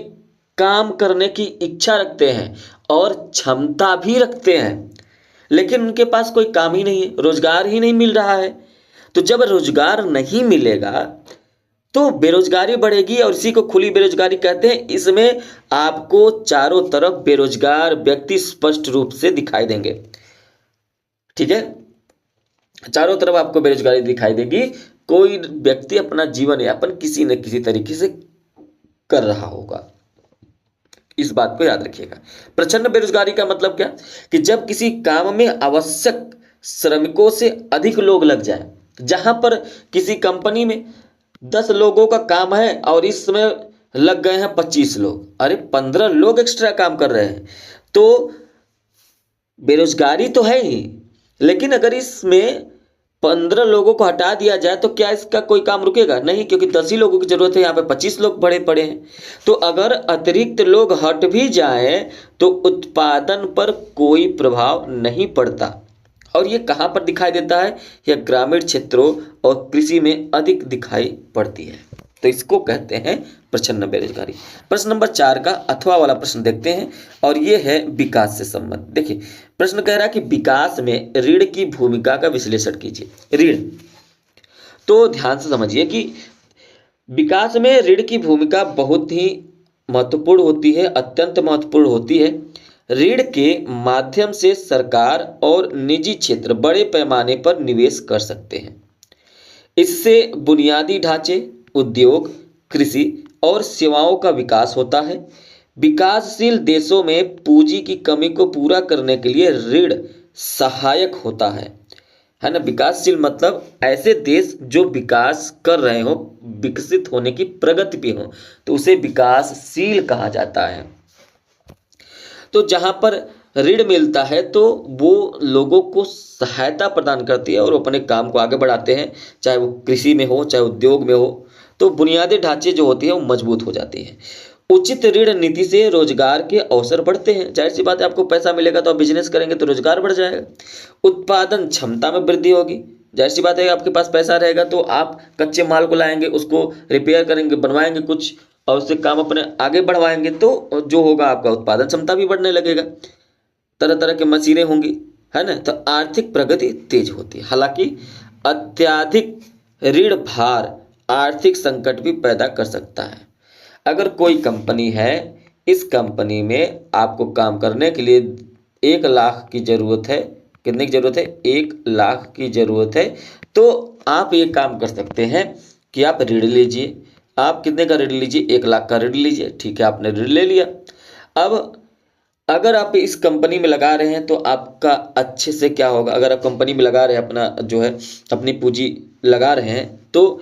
S1: काम करने की इच्छा रखते हैं और क्षमता भी रखते हैं, लेकिन उनके पास कोई काम ही नहीं है, रोजगार ही नहीं मिल रहा है। तो जब रोजगार नहीं मिलेगा तो बेरोजगारी बढ़ेगी और इसी को खुली बेरोजगारी कहते हैं। इसमें आपको चारों तरफ बेरोजगार व्यक्ति स्पष्ट रूप से दिखाई देंगे। ठीक है, चारों तरफ आपको बेरोजगारी दिखाई देगी। कोई व्यक्ति अपना जीवन यापन किसी न किसी तरीके से कर रहा होगा। इस बात को याद रखिएगा। प्रच्छन्न बेरोजगारी का मतलब क्या कि जब किसी काम में आवश्यक श्रमिकों से अधिक लोग लग जाए। जहां पर किसी कंपनी में 10 लोगों का काम है और इस समय लग गए हैं 25 लोग, अरे 15 लोग एक्स्ट्रा काम कर रहे हैं, तो बेरोजगारी तो है ही, लेकिन अगर इसमें 15 लोगों को हटा दिया जाए तो क्या इसका कोई काम रुकेगा? नहीं, क्योंकि 10 ही लोगों की जरूरत है, यहाँ पे 25 लोग बड़े पड़े हैं। तो अगर अतिरिक्त लोग हट भी जाए तो उत्पादन पर कोई प्रभाव नहीं पड़ता। और ये कहाँ पर दिखाई देता है? यह ग्रामीण क्षेत्रों और कृषि में अधिक दिखाई पड़ती है। तो इसको कहते हैं प्रच्छन्न बेरोजगारी। प्रश्न नंबर 4 का अथवा वाला प्रश्न देखते हैं और ये है विकास से संबंध। देखिए प्रश्न कह रहा है कि विकास में ऋण की भूमिका का विश्लेषण कीजिए। ऋण, तो ध्यान से समझिए कि विकास में ऋण की भूमिका बहुत ही महत्वपूर्ण होती है, अत्यंत महत्वपूर्ण होती है। ऋण के माध्यम से सरकार और निजी क्षेत्र बड़े पैमाने पर निवेश कर सकते हैं। इससे बुनियादी ढांचे, उद्योग, कृषि और सेवाओं का विकास होता है। विकासशील देशों में पूंजी की कमी को पूरा करने के लिए ऋण सहायक होता है ना। विकासशील मतलब ऐसे देश जो विकास कर रहे हो, विकसित होने की प्रगति पे हो, तो उसे विकासशील कहा जाता है। तो जहां पर ऋण मिलता है तो वो लोगों को सहायता प्रदान करती है और वो अपने काम को आगे बढ़ाते हैं, चाहे वो कृषि में हो, चाहे उद्योग में हो। तो बुनियादी ढांचे जो होती है वो मजबूत हो जाती है। उचित ऋण नीति से रोजगार के अवसर बढ़ते हैं। जाहिर सी बात है, आपको पैसा मिलेगा तो आप बिजनेस करेंगे तो रोजगार बढ़ जाएगा। उत्पादन क्षमता में वृद्धि होगी। जाहिर सी बात है, आपके पास पैसा रहेगा तो आप कच्चे माल को लाएंगे, उसको रिपेयर करेंगे, बनवाएंगे कुछ और उससे काम अपने आगे बढ़वाएंगे, तो जो होगा आपका उत्पादन क्षमता भी बढ़ने लगेगा। तरह तरह के मशीनें होंगी, है ना, तो आर्थिक प्रगति तेज होती है। हालांकि अत्यधिक ऋण भार आर्थिक संकट भी पैदा कर सकता है। अगर कोई कंपनी है, इस कंपनी में आपको काम करने के लिए 1 लाख की ज़रूरत है। कितने की ज़रूरत है? 1 लाख की ज़रूरत है। तो आप ये काम कर सकते हैं कि आप ऋण लीजिए। आप कितने का ऋण लीजिए? 1 लाख का ऋण लीजिए। ठीक है, आपने ऋण ले लिया। अब अगर आप इस कंपनी में लगा रहे हैं तो आपका अच्छे से क्या होगा, अगर आप कंपनी में लगा रहे हैं, अपना जो है अपनी पूंजी लगा रहे हैं, तो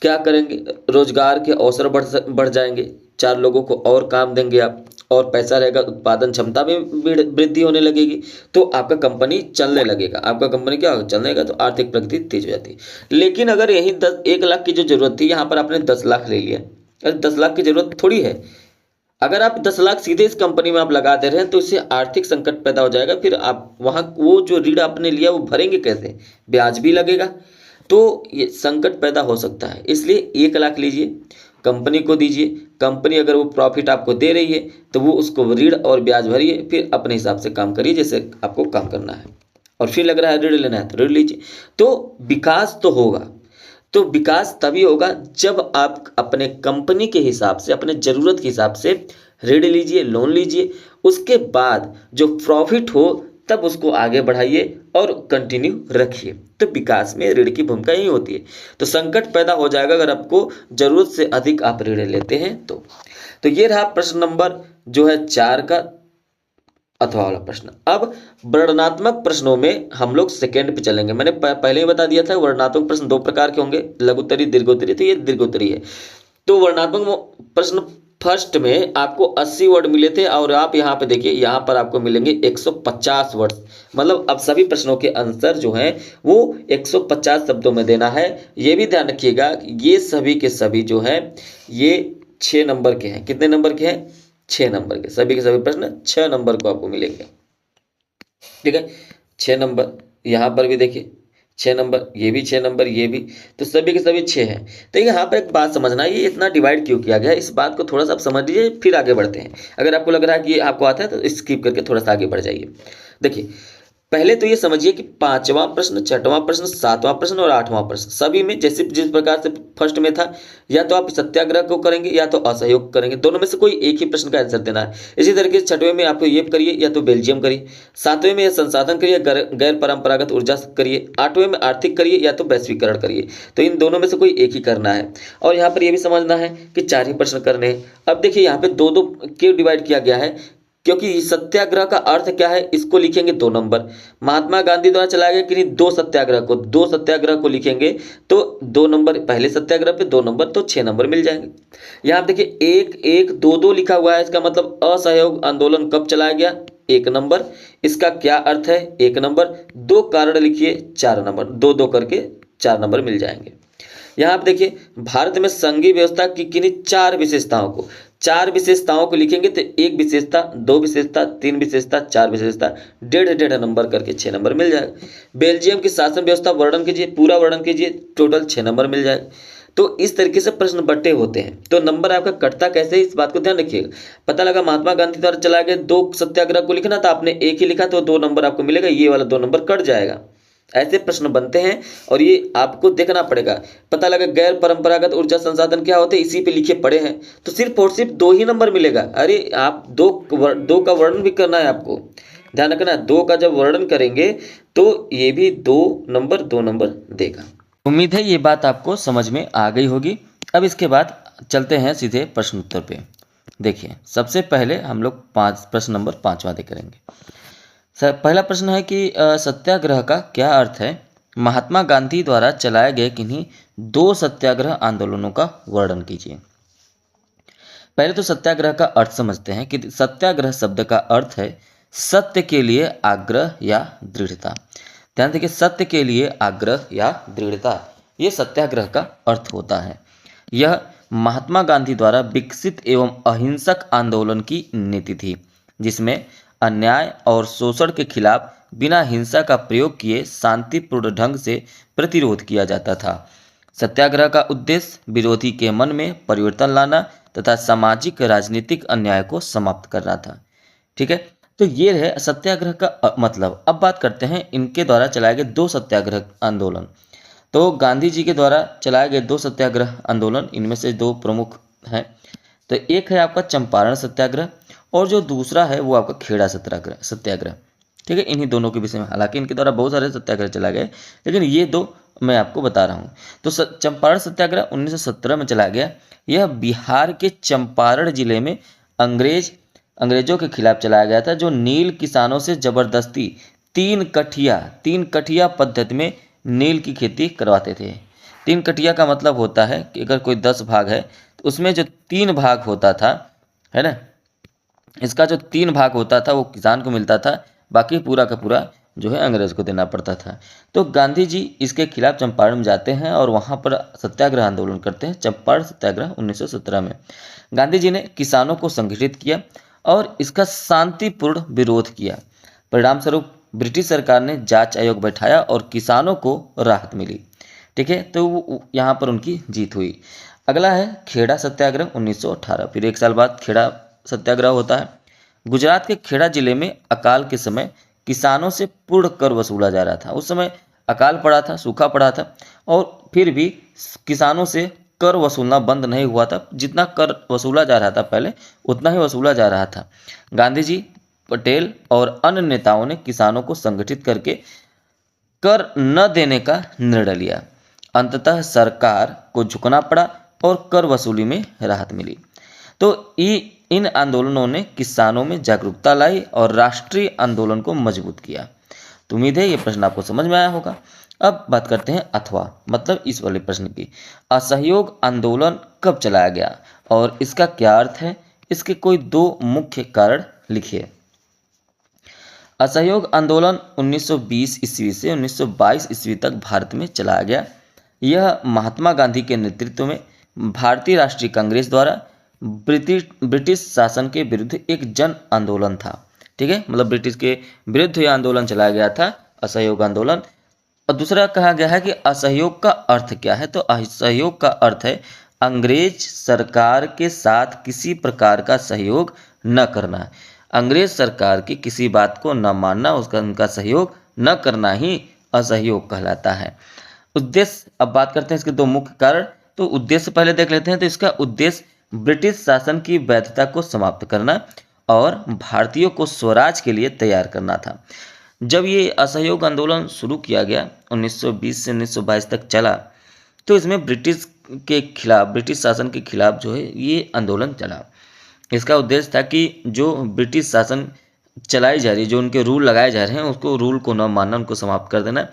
S1: क्या करेंगे? रोजगार के अवसर बढ़ जाएंगे, 4 लोगों को और काम देंगे आप, और पैसा रहेगा, उत्पादन क्षमता में वृद्धि होने लगेगी, तो आपका कंपनी चलने लगेगा। आपका कंपनी क्या होगा? चलने लगेगा, तो आर्थिक प्रगति तेज हो जाती है। लेकिन अगर यही 1 लाख की जो जरूरत थी, यहाँ पर आपने 10 लाख ले लिया। अरे 10 लाख की जरूरत थोड़ी है। अगर आप 10 लाख सीधे इस कंपनी में आप लगा दे रहे हैं तो इससे आर्थिक संकट पैदा हो जाएगा। फिर आप वहाँ वो जो ऋण आपने लिया वो भरेंगे कैसे? ब्याज भी लगेगा, तो ये संकट पैदा हो सकता है। इसलिए 1 लाख लीजिए, कंपनी को दीजिए। कंपनी अगर वो प्रॉफिट आपको दे रही है तो वो उसको ऋण और ब्याज भरिए, फिर अपने हिसाब से काम करिए जैसे आपको काम करना है। और फिर लग रहा है ऋण लेना है तो ऋण लीजिए, तो विकास तो होगा। तो विकास तभी होगा जब आप अपने कंपनी के हिसाब से, अपने ज़रूरत के हिसाब से ऋण लीजिए, लोन लीजिए। उसके बाद जो प्रॉफिट हो तब उसको आगे बढ़ाइए और कंटिन्यू रखिए। तो विकास में ऋण की भूमिका यही होती है। तो संकट पैदा हो जाएगा अगर आपको ज़रूरत से अधिक आप ऋण लेते हैं तो ये रहा प्रश्न नंबर जो है 4 का अथवा वाला प्रश्न। अब वर्णनात्मक प्रश्नों में हम लोग सेकेंड पे चलेंगे। मैंने पहले ही बता दिया था वर्णनात्मक प्रश्न 2 प्रकार के होंगे, लघुत्तरी, दीर्घोत्तरी। तो ये दीर्घोत्तरी है। तो वर्णनात्मक प्रश्न फर्स्ट में आपको 80 वर्ड मिले थे और आप यहाँ पे देखिए, यहाँ पर आपको मिलेंगे 150 वर्ड। मतलब अब सभी प्रश्नों के आंसर जो हैं वो 150 शब्दों में देना है। ये भी ध्यान रखिएगा ये सभी के सभी जो है ये 6 नंबर के हैं। कितने नंबर के हैं? 6 नंबर के। सभी के सभी प्रश्न 6 नंबर को आपको मिलेंगे। ठीक है, 6 नंबर। यहाँ पर भी देखिए 6 नंबर, ये भी 6 नंबर, ये भी, तो सभी के सभी 6 हैं। तो यहाँ पर एक बात समझना, ये इतना डिवाइड क्यों किया गया है, इस बात को थोड़ा सा आप समझ लीजिए, फिर आगे बढ़ते हैं। अगर आपको लग रहा है कि ये आपको आता है तो स्किप करके थोड़ा सा आगे बढ़ जाइए। देखिए, पहले तो ये समझिए कि 5वां प्रश्न, 6वां प्रश्न, 7वां प्रश्न और 8वां प्रश्न, सभी में जैसे जिस प्रकार से फर्स्ट में था, या तो आप सत्याग्रह को करेंगे या तो असहयोग करेंगे। दोनों में से कोई एक ही प्रश्न का आंसर देना है। इसी तरीके से 6वें में आपको ये करिए या तो बेल्जियम करिए, 7वें में संसाधन करिए, गैर परंपरागत ऊर्जा करिए, 8वें में आर्थिक करिए या तो वैश्वीकरण करिए। तो इन दोनों में से कोई एक ही करना है। और यहाँ पर यह भी समझना है कि 4 ही प्रश्न करने हैं। अब देखिए यहाँ पे 2-2 क्यों डिवाइड किया गया है, क्योंकि सत्याग्रह का अर्थ क्या है, इसको लिखेंगे 2 नंबर। महात्मा गांधी द्वारा चलाया गया कि 2 सत्याग्रह को लिखेंगे तो 2 नंबर पहले सत्याग्रह पे, 2 नंबर, तो 6 नंबर मिल जाएंगे। यहाँ देखिए 1-1-2-2 लिखा हुआ है, इसका मतलब असहयोग आंदोलन कब चलाया गया? 1 नंबर। इसका क्या अर्थ है? 1 नंबर। 2 कारण लिखिए, 4 नंबर। 2-2 करके 4 नंबर मिल जाएंगे। यहाँ आप देखिए भारत में संघीय व्यवस्था की किन्हीं 4 विशेषताओं को लिखेंगे तो 1 विशेषता, 2 विशेषता, 3 विशेषता, 4 विशेषता, 1.5 नंबर करके 6 नंबर मिल जाएगा। बेल्जियम की शासन व्यवस्था वर्णन कीजिए, पूरा वर्णन कीजिए, टोटल 6 नंबर मिल जाएगा। तो इस तरीके से प्रश्न बट्टे होते हैं। तो नंबर आपका कटता कैसे है इस बात को ध्यान रखिएगा। पता लगा महात्मा गांधी द्वारा चलाए गए 2 सत्याग्रह को लिखना था, आपने 1 ही लिखा तो 2 नंबर आपको मिलेगा, ये वाला 2 नंबर कट जाएगा। ऐसे प्रश्न बनते हैं और ये आपको देखना पड़ेगा। पता लगा गैर परंपरागत ऊर्जा संसाधन क्या होते हैं, इसी पे लिखे पड़े हैं, तो सिर्फ और सिर्फ 2 ही नंबर मिलेगा। अरे आप 2 का वर्णन भी करना है, आपको ध्यान रखना है। 2 का जब वर्णन करेंगे तो ये भी 2 नंबर देगा। उम्मीद है ये बात आपको समझ में आ गई होगी। अब इसके बाद चलते हैं सीधे प्रश्न उत्तर पे। देखिए सबसे पहले हम लोग प्रश्न नंबर 5वां दे करेंगे। पहला प्रश्न है कि सत्याग्रह का क्या अर्थ है? महात्मा गांधी द्वारा चलाए गए किन्हीं 2 सत्याग्रह आंदोलनों का वर्णन कीजिए। पहले तो सत्याग्रह का अर्थ समझते हैं कि सत्याग्रह शब्द का अर्थ है सत्य के लिए आग्रह या दृढ़ता। ध्यान देखिए, सत्य के लिए आग्रह या दृढ़ता, ये सत्याग्रह का अर्थ होता है। यह महात्मा गांधी द्वारा विकसित एवं अहिंसक आंदोलन की नीति थी, जिसमें अन्याय और शोषण के खिलाफ बिना हिंसा का प्रयोग किए शांतिपूर्ण ढंग से प्रतिरोध किया जाता था। सत्याग्रह का उद्देश्य विरोधी के मन में परिवर्तन लाना तथा सामाजिक राजनीतिक अन्याय को समाप्त करना था। ठीक है, तो ये है सत्याग्रह का मतलब। अब बात करते हैं इनके द्वारा चलाए गए दो सत्याग्रह आंदोलन। तो गांधी जी के द्वारा चलाए गए दो सत्याग्रह आंदोलन, इनमें से दो प्रमुख हैं। तो एक है आपका चंपारण सत्याग्रह और जो दूसरा है वो आपका खेड़ा सत्याग्रह। ठीक है, इन्हीं दोनों के विषय में, हालांकि इनके द्वारा बहुत सारे सत्याग्रह चलाए गए, लेकिन ये दो मैं आपको बता रहा हूँ। तो चंपारण सत्याग्रह 1917 में चलाया गया। यह बिहार के चंपारण जिले में अंग्रेजों के खिलाफ चलाया गया था, जो नील किसानों से जबरदस्ती तीन कठिया पद्धति में नील की खेती करवाते थे। 3 कठिया का मतलब होता है कि अगर कोई 10 भाग है तो उसमें जो 3 भाग होता था, है ना, इसका जो 3 भाग होता था वो किसान को मिलता था, बाकी पूरा का पूरा जो है अंग्रेज को देना पड़ता था। तो गांधी जी इसके खिलाफ चंपारण में जाते हैं और वहाँ पर सत्याग्रह आंदोलन करते हैं। चंपारण सत्याग्रह 1917 में गांधी जी ने किसानों को संगठित किया और इसका शांतिपूर्ण विरोध किया। परिणाम स्वरूप ब्रिटिश सरकार ने जांच आयोग बैठाया और किसानों को राहत मिली। ठीक है, तो यहाँ पर उनकी जीत हुई। अगला है खेड़ा सत्याग्रह 1918। फिर 1 साल बाद खेड़ा सत्याग्रह होता है। गुजरात के खेड़ा जिले में अकाल के समय किसानों से पूर्ण कर वसूला जा रहा था। उस समय अकाल पड़ा था, सूखा पड़ा था, और फिर भी किसानों से कर वसूलना बंद नहीं हुआ था। जितना कर वसूला जा रहा था पहले, उतना ही वसूला जा रहा था। गांधी जी, पटेल और अन्य नेताओं ने किसानों को संगठित करके कर न देने का निर्णय लिया। अंततः सरकार को झुकना पड़ा और कर वसूली में राहत मिली। तो इन आंदोलनों ने किसानों में जागरूकता लाई और राष्ट्रीय आंदोलन को मजबूत किया। तो उम्मीद है ये प्रश्न आपको समझ में आया होगा। अब बात करते हैं अथवा मतलब इस वाले प्रश्न की। असहयोग आंदोलन कब चलाया गया और इसका क्या अर्थ है? इसके कोई 2 मुख्य कारण लिखिए। असहयोग आंदोलन 1920 ईस्वी से 1922 ईस्वी तक भारत में चलाया गया। यह महात्मा गांधी के नेतृत्व में भारतीय राष्ट्रीय कांग्रेस द्वारा ब्रिटिश शासन के विरुद्ध एक जन आंदोलन था। ठीक है, मतलब ब्रिटिश के विरुद्ध यह आंदोलन चलाया गया था, असहयोग आंदोलन। और दूसरा कहा गया है कि असहयोग का अर्थ क्या है? तो असहयोग का अर्थ है अंग्रेज सरकार के साथ किसी प्रकार का सहयोग न करना। अंग्रेज सरकार की किसी बात को न मानना, उनका सहयोग न करना ही असहयोग कहलाता है। उद्देश्य, अब बात करते हैं इसके 2 मुख्य कारण। तो उद्देश्य पहले देख लेते हैं। तो इसका उद्देश्य ब्रिटिश शासन की वैधता को समाप्त करना और भारतीयों को स्वराज के लिए तैयार करना था। जब ये असहयोग आंदोलन शुरू किया गया 1920 से 1922 तक चला, तो इसमें ब्रिटिश शासन के खिलाफ जो है ये आंदोलन चला। इसका उद्देश्य था कि जो ब्रिटिश शासन चलाई जा रही, जो उनके रूल लगाए जा रहे हैं, उसको रूल को न मानना, उनको समाप्त कर देना,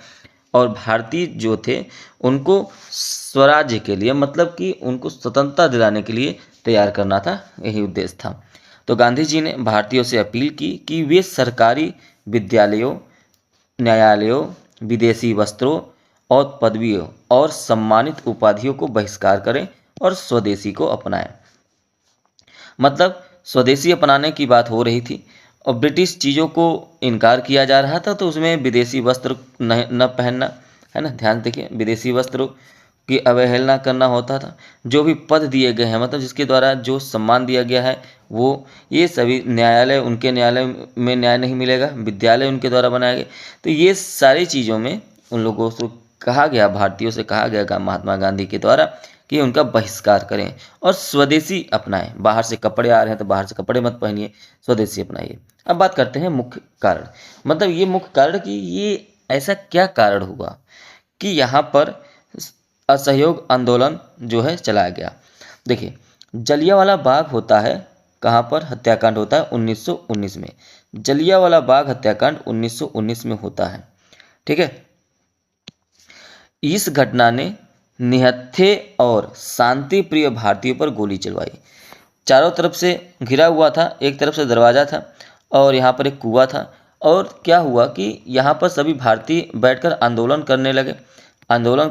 S1: और भारतीय जो थे उनको स्वराज्य के लिए, मतलब कि उनको स्वतंत्रता दिलाने के लिए तैयार करना था। यही उद्देश्य था। तो गांधी जी ने भारतीयों से अपील की कि वे सरकारी विद्यालयों, न्यायालयों, विदेशी वस्त्रों और पदवियों और सम्मानित उपाधियों को बहिष्कार करें और स्वदेशी को अपनाएं। मतलब स्वदेशी अपनाने की बात हो रही थी और ब्रिटिश चीज़ों को इनकार किया जा रहा था, तो उसमें विदेशी वस्त्र न पहनना, है ना। ध्यान देखिए, विदेशी वस्त्रों की अवहेलना करना होता था। जो भी पद दिए गए हैं, मतलब जिसके द्वारा जो सम्मान दिया गया है, वो ये सभी न्यायालय, उनके न्यायालय में न्याय नहीं मिलेगा, विद्यालय उनके द्वारा बनाए गए। तो ये सारी चीज़ों में उन लोगों से कहा गया, भारतीयों से कहा गया महात्मा गांधी के द्वारा कि उनका बहिष्कार करें और स्वदेशी अपनाएं। बाहर से कपड़े आ रहे हैं तो बाहर से कपड़े मत पहनिए, स्वदेशी अपनाइए। अब बात करते हैं मुख्य कारण, मतलब ये मुख्य कारण कि ये ऐसा क्या कारण हुआ कि यहाँ पर असहयोग आंदोलन जो है चलाया गया। देखिए, जलियांवाला बाग होता है, कहाँ पर हत्याकांड होता है 1919 में। जलियांवाला बाग हत्याकांड 1919 में होता है। ठीक है, इस घटना ने निहत्थे और शांति प्रिय भारतीयों पर गोली चलवाई। चारों तरफ से घिरा हुआ था, एक तरफ से दरवाजा था
S2: और यहाँ पर एक कुआं था। और क्या हुआ कि यहाँ पर सभी भारतीय बैठकर आंदोलन करने लगे। आंदोलन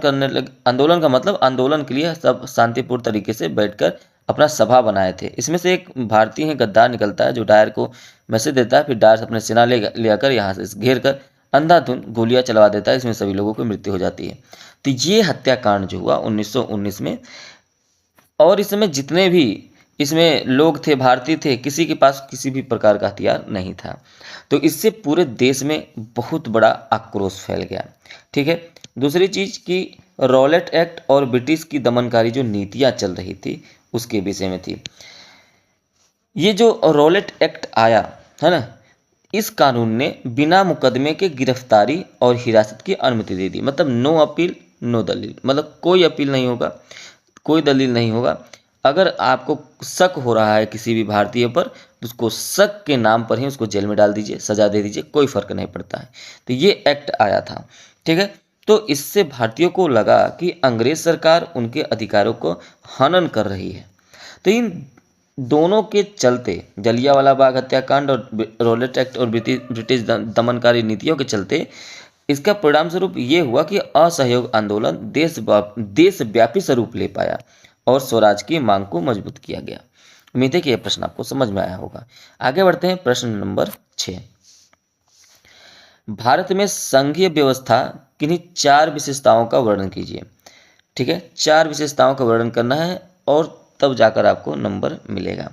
S2: का मतलब आंदोलन के लिए सब शांतिपूर्ण तरीके से बैठकर अपना सभा बनाए थे। इसमें से एक भारतीय है गद्दार निकलता है जो डायर को मैसेज देता है, फिर डायर अपने सेना ले आकर यहाँ से घेर कर अंधाधुंध गोलियां चलवा देता है। इसमें सभी लोगों की मृत्यु हो जाती है। तो ये हत्याकांड जो हुआ 1919 में, और इस समय जितने भी इसमें लोग थे, भारतीय थे, किसी के पास किसी भी प्रकार का हथियार नहीं था। तो इससे पूरे देश में बहुत बड़ा आक्रोश फैल गया। ठीक है। दूसरी चीज कि रॉलेट एक्ट और ब्रिटिश की दमनकारी जो नीतियां चल रही थी उसके विषय में थी। ये जो रॉलेट एक्ट आया है ना, इस कानून ने बिना मुकदमे के गिरफ्तारी और हिरासत की अनुमति दे दी। मतलब नो अपील नो दलील, मतलब कोई अपील नहीं होगा, कोई दलील नहीं होगा। अगर आपको शक हो रहा है किसी भी भारतीय पर तो उसको शक के नाम पर ही उसको जेल में डाल दीजिए, सजा दे दीजिए, कोई फर्क नहीं पड़ता है। तो ये एक्ट आया था। ठीक है। तो इससे भारतीयों को लगा कि अंग्रेज सरकार उनके अधिकारों को हनन कर रही है। तो इन दोनों के चलते, जलियांवाला बाग हत्याकांड और रॉलेट एक्ट और ब्रिटिश दमनकारी नीतियों के चलते, इसका परिणाम स्वरूप ये हुआ कि असहयोग आंदोलन देशव्यापी स्वरूप ले पाया और स्वराज की मांग को मजबूत किया गया। उम्मीद है कि यह प्रश्न आपको समझ में आया होगा। आगे बढ़ते हैं प्रश्न नंबर 6। भारत में संघीय व्यवस्था किन्हीं 4 विशेषताओं का वर्णन कीजिए। ठीक है, 4 विशेषताओं का वर्णन करना है और तब जाकर आपको नंबर मिलेगा।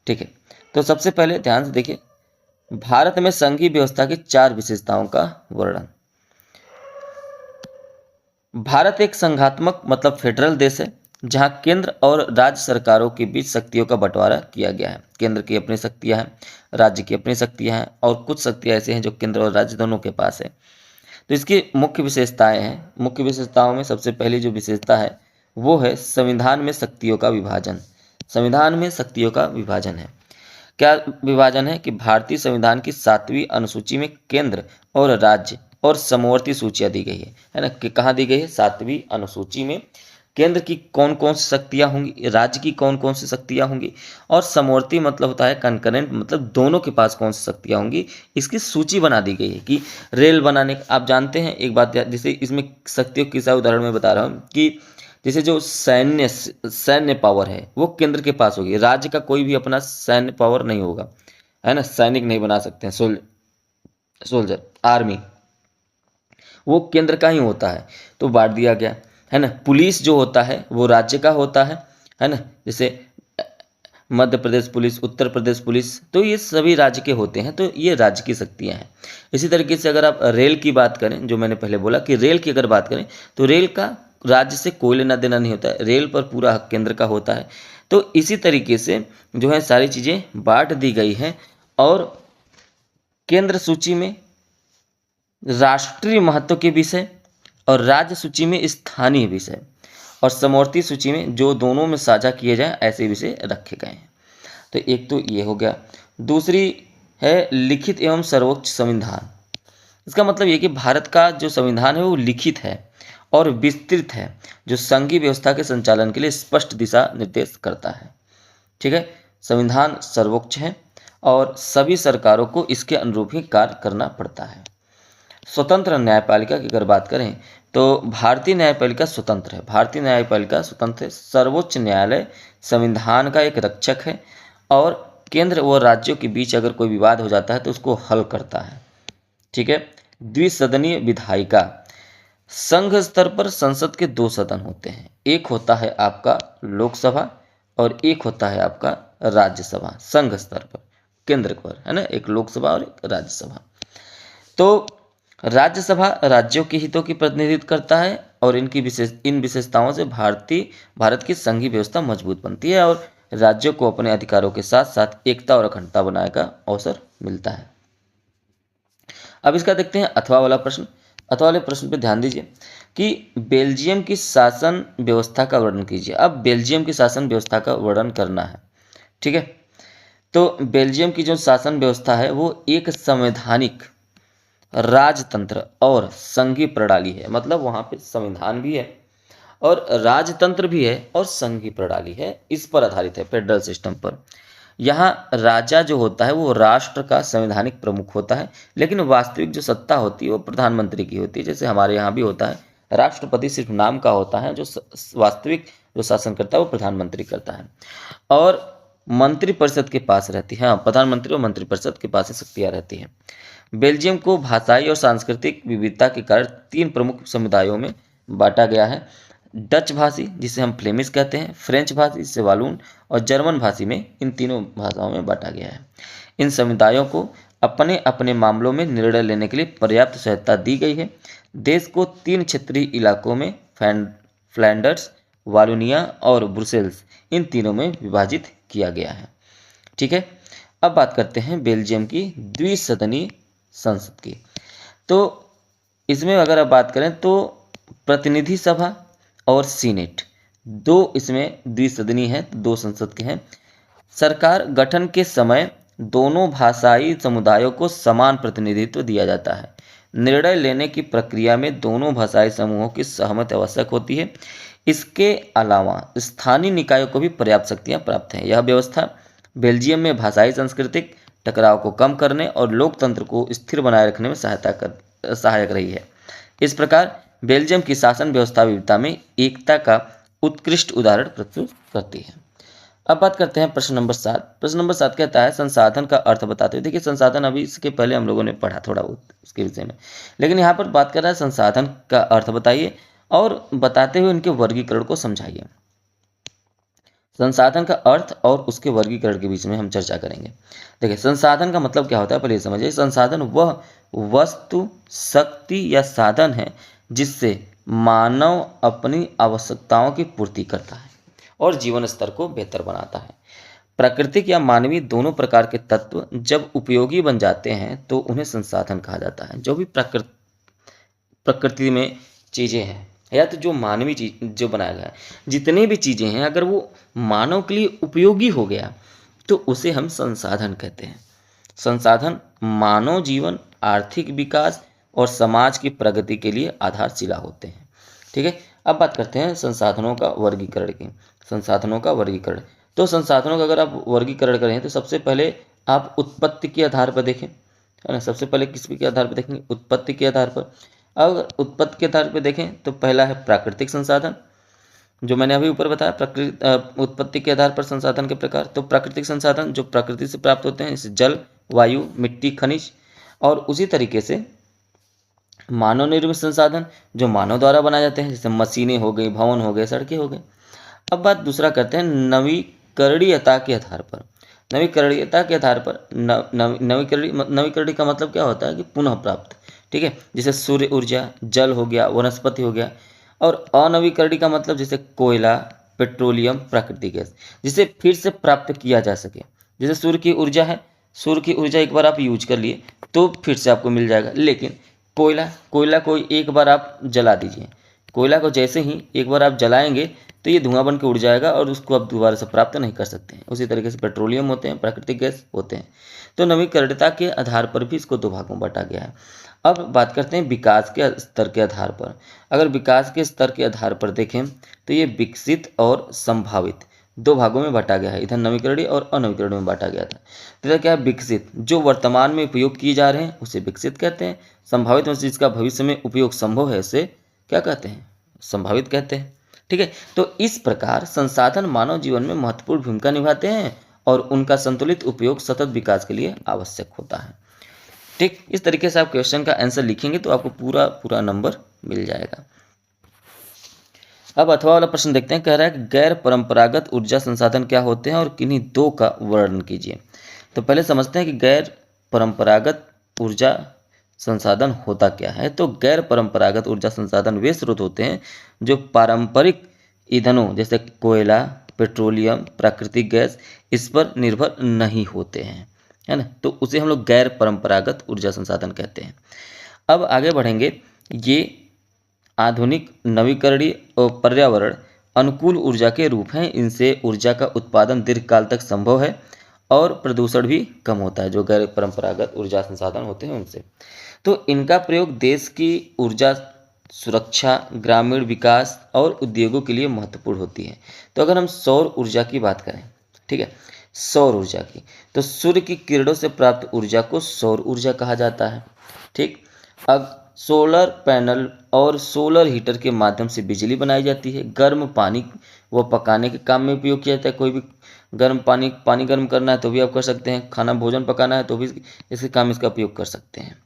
S2: ठीक है। तो सबसे पहले ध्यान से देखिए, भारत में संघीय व्यवस्था की 4 विशेषताओं का वर्णन। भारत एक संघात्मक मतलब फेडरल देश है जहां केंद्र और राज्य सरकारों के बीच शक्तियों का बंटवारा किया गया है। केंद्र की अपनी शक्तियां हैं, राज्य की अपनी शक्तियां हैं, और कुछ शक्तियां ऐसे हैं जो केंद्र और राज्य दोनों के पास है। तो इसकी मुख्य विशेषताएं हैं। मुख्य विशेषताओं में सबसे पहली जो विशेषता है वो है संविधान में शक्तियों का विभाजन। संविधान में शक्तियों का विभाजन है। क्या विभाजन है कि भारतीय संविधान की 7वीं अनुसूची में केंद्र और राज्य और समवर्ती सूचियां दी गई है ना, कि कहाँ दी गई है? 7वीं अनुसूची में केंद्र की कौन कौन सी शक्तियां होंगी, राज्य की कौन कौन सी शक्तियां होंगी, और समवर्ती मतलब होता है कंकरेंट, मतलब दोनों के पास कौन सी शक्तियां होंगी, इसकी सूची बना दी गई है। कि रेल बनाने, आप जानते हैं एक बात, जैसे इसमें शक्तियों की उदाहरण में बता रहा हूँ कि जैसे जो सैन्य पावर है वो केंद्र के पास होगी, राज्य का कोई भी अपना सैन्य पावर नहीं होगा, है ना, सैनिक नहीं बना सकते हैं, सोल्जर आर्मी, वो केंद्र का ही होता है, तो बांट दिया गया, है ना। पुलिस जो होता है वो राज्य का होता है ना, जैसे मध्य प्रदेश पुलिस, उत्तर प्रदेश पुलिस, तो ये सभी राज्य के होते हैं, तो ये राज्य की शक्तियां हैं। इसी तरीके से अगर आप रेल की बात करें, जो मैंने पहले बोला कि रेल की अगर बात करें तो रेल का राज्य से कोई लेना देना नहीं होता है, रेल पर पूरा हक केंद्र का होता है। तो इसी तरीके से जो है सारी चीज़ें बांट दी गई हैं, और केंद्र सूची में राष्ट्रीय महत्व के विषय और राज्य सूची में स्थानीय विषय और समवर्ती सूची में जो दोनों में साझा किए जाएं ऐसे विषय रखे गए हैं। तो एक तो ये हो गया। दूसरी है लिखित एवं सर्वोच्च संविधान। इसका मतलब ये कि भारत का जो संविधान है वो लिखित है और विस्तृत है, जो संघीय व्यवस्था के संचालन के लिए स्पष्ट दिशा निर्देश करता है। ठीक है। संविधान सर्वोच्च है और सभी सरकारों को इसके अनुरूप ही कार्य करना पड़ता है। स्वतंत्र न्यायपालिका की अगर बात करें तो भारतीय न्यायपालिका स्वतंत्र है। भारतीय न्यायपालिका स्वतंत्र है। सर्वोच्च न्यायालय संविधान का एक रक्षक है और केंद्र व राज्यों के बीच अगर कोई विवाद हो जाता है तो उसको हल करता है। ठीक है। द्विसदनीय विधायिका। संघ स्तर पर संसद के 2 सदन होते हैं, एक होता है आपका लोकसभा और एक होता है आपका राज्यसभा। संघ स्तर पर, केंद्र पर, है ना, एक लोकसभा और एक राज्यसभा। तो राज्यसभा राज्यों के हितों की प्रतिनिधित्व करता है और इन विशेषताओं से भारत की संघीय व्यवस्था मजबूत बनती है और राज्यों को अपने अधिकारों के साथ साथ एकता और अखंडता बनाने का अवसर मिलता है। अब इसका देखते हैं अथवा वाला प्रश्न। अथवा वाले प्रश्न पे ध्यान दीजिए कि बेल्जियम की शासन व्यवस्था का वर्णन कीजिए। अब बेल्जियम की शासन व्यवस्था का वर्णन करना है। ठीक है। तो बेल्जियम की जो शासन व्यवस्था है वो एक संवैधानिक राजतंत्र और संघीय प्रणाली है। मतलब वहाँ पे संविधान भी है और राजतंत्र भी है और संघीय प्रणाली है, इस पर आधारित है, फेडरल सिस्टम पर। यहाँ राजा जो होता है वो राष्ट्र का संवैधानिक प्रमुख होता है, लेकिन वास्तविक जो सत्ता होती है वो प्रधानमंत्री की होती है। जैसे हमारे यहाँ भी होता है, राष्ट्रपति सिर्फ नाम का होता है, जो वास्तविक जो शासन करता है वो प्रधानमंत्री करता है। और मंत्रिपरिषद के पास रहती है, हाँ, प्रधानमंत्री और मंत्रिपरिषद के पास ही शक्तियाँ रहती हैं। बेल्जियम को भाषाई और सांस्कृतिक विविधता के कारण 3 प्रमुख समुदायों में बांटा गया है। डच भाषी, जिसे हम फ्लेमिश कहते हैं, फ्रेंच भाषी, जिसे वालून, और जर्मन भाषी में, इन तीनों भाषाओं में बांटा गया है। इन समुदायों को अपने अपने मामलों में निर्णय लेने के लिए पर्याप्त स्वायत्तता दी गई है। देश को 3 क्षेत्रीय इलाकों में, फ्लैंडर्स, वालोनिया और ब्रुसेल्स, इन तीनों में विभाजित किया गया है। ठीक है, अब बात करते हैं बेल्जियम की द्विसदनीय संसद की। तो इसमें अगर आप बात करें तो प्रतिनिधि सभा और सीनेट, 2 इसमें द्विसदनीय हैं, 2 संसद के हैं। सरकार गठन के समय दोनों भाषाई समुदायों को समान प्रतिनिधित्व दिया जाता है। निर्णय लेने की प्रक्रिया में दोनों भाषाई समूहों की सहमति आवश्यक होती है। इसके अलावा स्थानीय निकायों को भी पर्याप्त शक्तियाँ प्राप्त हैं। यह व्यवस्था बेल्जियम में भाषाई सांस्कृतिक टकराव को कम करने और लोकतंत्र को स्थिर बनाए रखने में सहायक रही है। इस प्रकार बेल्जियम की शासन व्यवस्था विविधता में एकता का उत्कृष्ट उदाहरण प्रस्तुत करती है। अब बात करते हैं प्रश्न नंबर 7। प्रश्न नंबर 7 कहता है संसाधन का अर्थ बताते हुए। देखिए, संसाधन अभी इसके पहले हम लोगों ने पढ़ा थोड़ा बहुत उसके विषय में, लेकिन यहाँ पर बात कर रहा है संसाधन का अर्थ बताइए और बताते हुए उनके वर्गीकरण को समझाइए। संसाधन का अर्थ और उसके वर्गीकरण के बीच में हम चर्चा करेंगे। देखिए, संसाधन का मतलब क्या होता है, पहले ये समझिए। संसाधन वह वस्तु, शक्ति या साधन है जिससे मानव अपनी आवश्यकताओं की पूर्ति करता है और जीवन स्तर को बेहतर बनाता है। प्राकृतिक या मानवीय दोनों प्रकार के तत्व जब उपयोगी बन जाते हैं तो उन्हें संसाधन कहा जाता है। जो भी प्रकृति में चीज़ें हैं या तो जो मानवीय चीज जो बनाया गया है, जितनी भी चीज़ें हैं, अगर वो मानव के लिए उपयोगी हो गया तो उसे हम संसाधन कहते हैं। संसाधन मानव जीवन, आर्थिक विकास और समाज की प्रगति के लिए आधारशिला होते हैं। ठीक है, अब बात करते हैं संसाधनों का वर्गीकरण की। संसाधनों का वर्गीकरण, तो संसाधनों का अगर आप वर्गीकरण करें तो सबसे पहले आप उत्पत्ति के आधार पर देखें, है ना। सबसे पहले किस के आधार पर देखेंगे, उत्पत्ति के आधार पर। अगर उत्पत्ति के आधार पर देखें तो पहला है प्राकृतिक संसाधन, जो मैंने अभी ऊपर बताया। उत्पत्ति के आधार पर संसाधन के प्रकार, तो प्राकृतिक संसाधन जो प्रकृति से प्राप्त होते हैं, जैसे जल, वायु, मिट्टी, खनिज। और उसी तरीके से मानव निर्मित संसाधन जो मानव द्वारा बनाए जाते हैं, जैसे मशीनें हो गई, भवन हो गए, सड़कें हो गई। अब बात दूसरा करते हैं नवीकरणीयता के आधार पर। नवीकरणीयता के आधार पर नवीकरणीय का मतलब क्या होता है कि पुनः प्राप्त। ठीक है, जैसे सूर्य ऊर्जा, जल हो गया, वनस्पति हो गया। और अनवीकरणीय का मतलब जैसे कोयला, पेट्रोलियम, प्राकृतिक गैस, जिसे फिर से प्राप्त किया जा सके। जैसे सूर्य की ऊर्जा है, सूर्य की ऊर्जा एक बार आप यूज कर लिए तो फिर से आपको मिल जाएगा। लेकिन कोयला को एक बार आप जला दीजिए, कोयला को जैसे ही एक बार आप जलाएंगे तो ये धुआं बन के उड़ जाएगा और उसको आप दोबारा से प्राप्त नहीं कर सकते हैं। उसी तरीके से पेट्रोलियम होते हैं, प्राकृतिक गैस होते हैं। तो नवीकरणीयता के आधार पर भी इसको 2 भागों में बांटा गया है। अब बात करते हैं विकास के स्तर के आधार पर। अगर विकास के स्तर के आधार पर देखें तो ये विकसित और संभावित 2 भागों में बांटा गया है। इधर नवीकरणीय और अनवीकरणीय में बांटा गया था। तो क्या है, विकसित जो वर्तमान में उपयोग किए जा रहे हैं उसे विकसित कहते हैं। संभावित में जिसका भविष्य में उपयोग संभव है उसे क्या कहते हैं, संभावित कहते हैं। ठीक है, तो इस प्रकार संसाधन मानव जीवन में महत्वपूर्ण भूमिका निभाते हैं और उनका संतुलित उपयोग सतत विकास के लिए आवश्यक होता है। ठीक, इस तरीके से आप क्वेश्चन का आंसर लिखेंगे तो आपको पूरा नंबर मिल जाएगा। अब अथवा वाला प्रश्न देखते हैं। कह रहा है कि गैर परंपरागत ऊर्जा संसाधन क्या होते हैं और किन्हीं 2 का वर्णन कीजिए। तो पहले समझते हैं कि गैर परंपरागत ऊर्जा संसाधन होता क्या है। तो गैर परंपरागत ऊर्जा संसाधन वे स्रोत होते हैं जो पारंपरिक ईंधनों जैसे कोयला, पेट्रोलियम, प्राकृतिक गैस इस पर निर्भर नहीं होते हैं, है ना। तो उसे हम लोग गैर परंपरागत ऊर्जा संसाधन कहते हैं। अब आगे बढ़ेंगे। ये आधुनिक, नवीकरणीय और पर्यावरण अनुकूल ऊर्जा के रूप हैं। इनसे ऊर्जा का उत्पादन दीर्घकाल तक संभव है और प्रदूषण भी कम होता है, जो गैर परंपरागत ऊर्जा संसाधन होते हैं उनसे। तो इनका प्रयोग देश की ऊर्जा सुरक्षा, ग्रामीण विकास और उद्योगों के लिए महत्वपूर्ण होती है। तो अगर हम सौर ऊर्जा की बात करें, ठीक है, सौर ऊर्जा की। तो सूर्य की किरणों से प्राप्त ऊर्जा को सौर ऊर्जा कहा जाता है। ठीक। अब सोलर पैनल और सोलर हीटर के माध्यम से बिजली बनाई जाती है। गर्म पानी व पकाने के काम में उपयोग किया जाता है। कोई भी गर्म पानी गर्म करना है तो भी आप कर सकते हैं, खाना भोजन पकाना है तो भी इसके काम इसका उपयोग कर सकते हैं।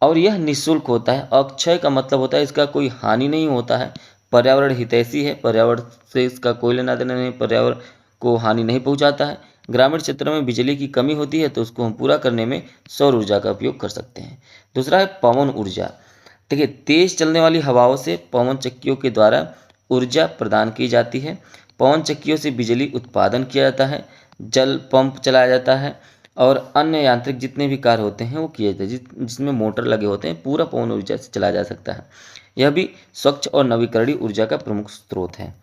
S2: और यह निःशुल्क होता है। अक्षय का मतलब होता है इसका कोई हानि नहीं होता है, पर्यावरण हितैषी है, पर्यावरण से इसका कोई लेना देना नहीं, पर्यावरण को हानि नहीं पहुंचाता है। ग्रामीण क्षेत्रों में बिजली की कमी होती है तो उसको हम पूरा करने में सौर ऊर्जा का उपयोग कर सकते हैं। दूसरा है पवन ऊर्जा। देखिए, तेज चलने वाली हवाओं से पवन चक्कियों के द्वारा ऊर्जा प्रदान की जाती है। पवन चक्कियों से बिजली उत्पादन किया जाता है, जल पंप चलाया जाता है और अन्य यांत्रिक जितने भी कार्य होते हैं वो किए जाते हैं। जिसमें मोटर लगे होते हैं, पूरा पवन ऊर्जा से चलाया जा सकता है। यह भी स्वच्छ और नवीकरणीय ऊर्जा का प्रमुख स्रोत है।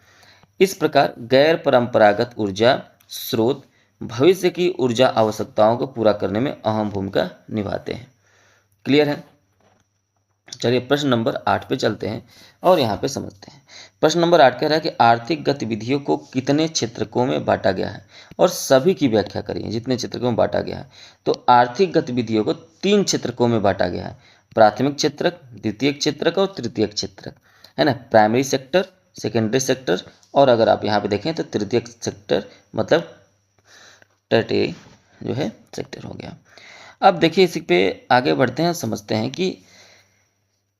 S2: इस प्रकार गैर परंपरागत ऊर्जा स्रोत भविष्य की ऊर्जा आवश्यकताओं को पूरा करने में अहम भूमिका निभाते हैं। क्लियर है? चलिए प्रश्न नंबर 8 पे चलते हैं और यहाँ पे समझते हैं। प्रश्न नंबर 8 कह रहा है कि आर्थिक गतिविधियों को कितने क्षेत्रकों में बांटा गया है और सभी की व्याख्या करिए। जितने क्षेत्रकों में बांटा गया है, तो आर्थिक गतिविधियों को 3 क्षेत्रकों में बांटा गया है। प्राथमिक क्षेत्रक, द्वितीयक क्षेत्रक और तृतीयक क्षेत्रक, है ना। प्राइमरी सेक्टर, सेकेंडरी सेक्टर और अगर आप यहाँ पे देखें तो तृतीयक सेक्टर मतलब टर्टियरी जो है सेक्टर हो गया। अब देखिए इसी पे आगे बढ़ते हैं, समझते हैं कि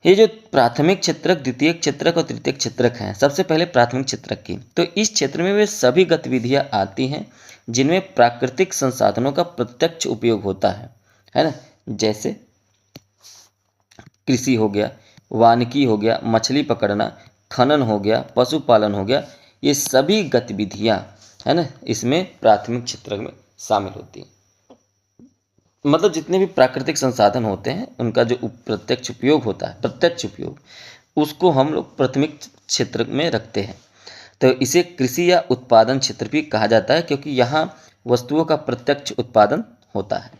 S2: ये जो प्राथमिक क्षेत्रक, द्वितीयक क्षेत्रक और तृतीयक क्षेत्रक हैं। सबसे पहले प्राथमिक क्षेत्रक की, तो इस क्षेत्र में वे सभी गतिविधियां आती हैं जिनमें प्राकृतिक संसाधनों का प्रत्यक्ष उपयोग होता है ना। जैसे कृषि हो गया, वानिकी हो गया, मछली पकड़ना, खनन हो गया, पशुपालन हो गया। ये सभी गतिविधियां, है ना, इसमें प्राथमिक क्षेत्रक में शामिल होती हैं। मतलब जितने भी प्राकृतिक संसाधन होते हैं उनका जो प्रत्यक्ष उपयोग होता है, प्रत्यक्ष उपयोग, उसको हम लोग प्राथमिक क्षेत्र में रखते हैं। तो इसे कृषि या उत्पादन क्षेत्र भी कहा जाता है क्योंकि यहाँ वस्तुओं का प्रत्यक्ष उत्पादन होता है।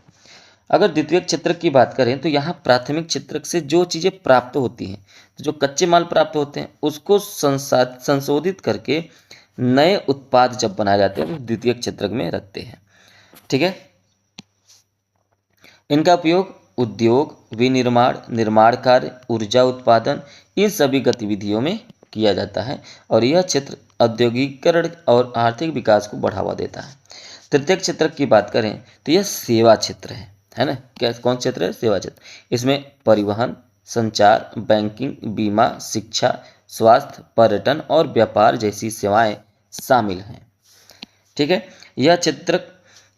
S2: अगर द्वितीयक क्षेत्र की बात करें तो यहाँ प्राथमिक क्षेत्र से जो चीज़ें प्राप्त होती हैं, तो जो कच्चे माल प्राप्त होते हैं उसको संशोधित करके नए उत्पाद जब बनाए जाते हैं तो द्वितीयक क्षेत्र में रखते हैं। ठीक है। इनका उपयोग उद्योग, विनिर्माण, निर्माण कार्य, ऊर्जा उत्पादन, इन सभी गतिविधियों में किया जाता है और यह क्षेत्र औद्योगिकीकरण और आर्थिक विकास को बढ़ावा देता है। तृतीयक क्षेत्र की बात करें तो यह सेवा क्षेत्र है ना। क्या कौन क्षेत्र है? सेवा क्षेत्र। इसमें परिवहन, संचार, बैंकिंग, बीमा, शिक्षा, स्वास्थ्य, पर्यटन और व्यापार जैसी सेवाएं शामिल हैं। ठीक है। यह क्षेत्र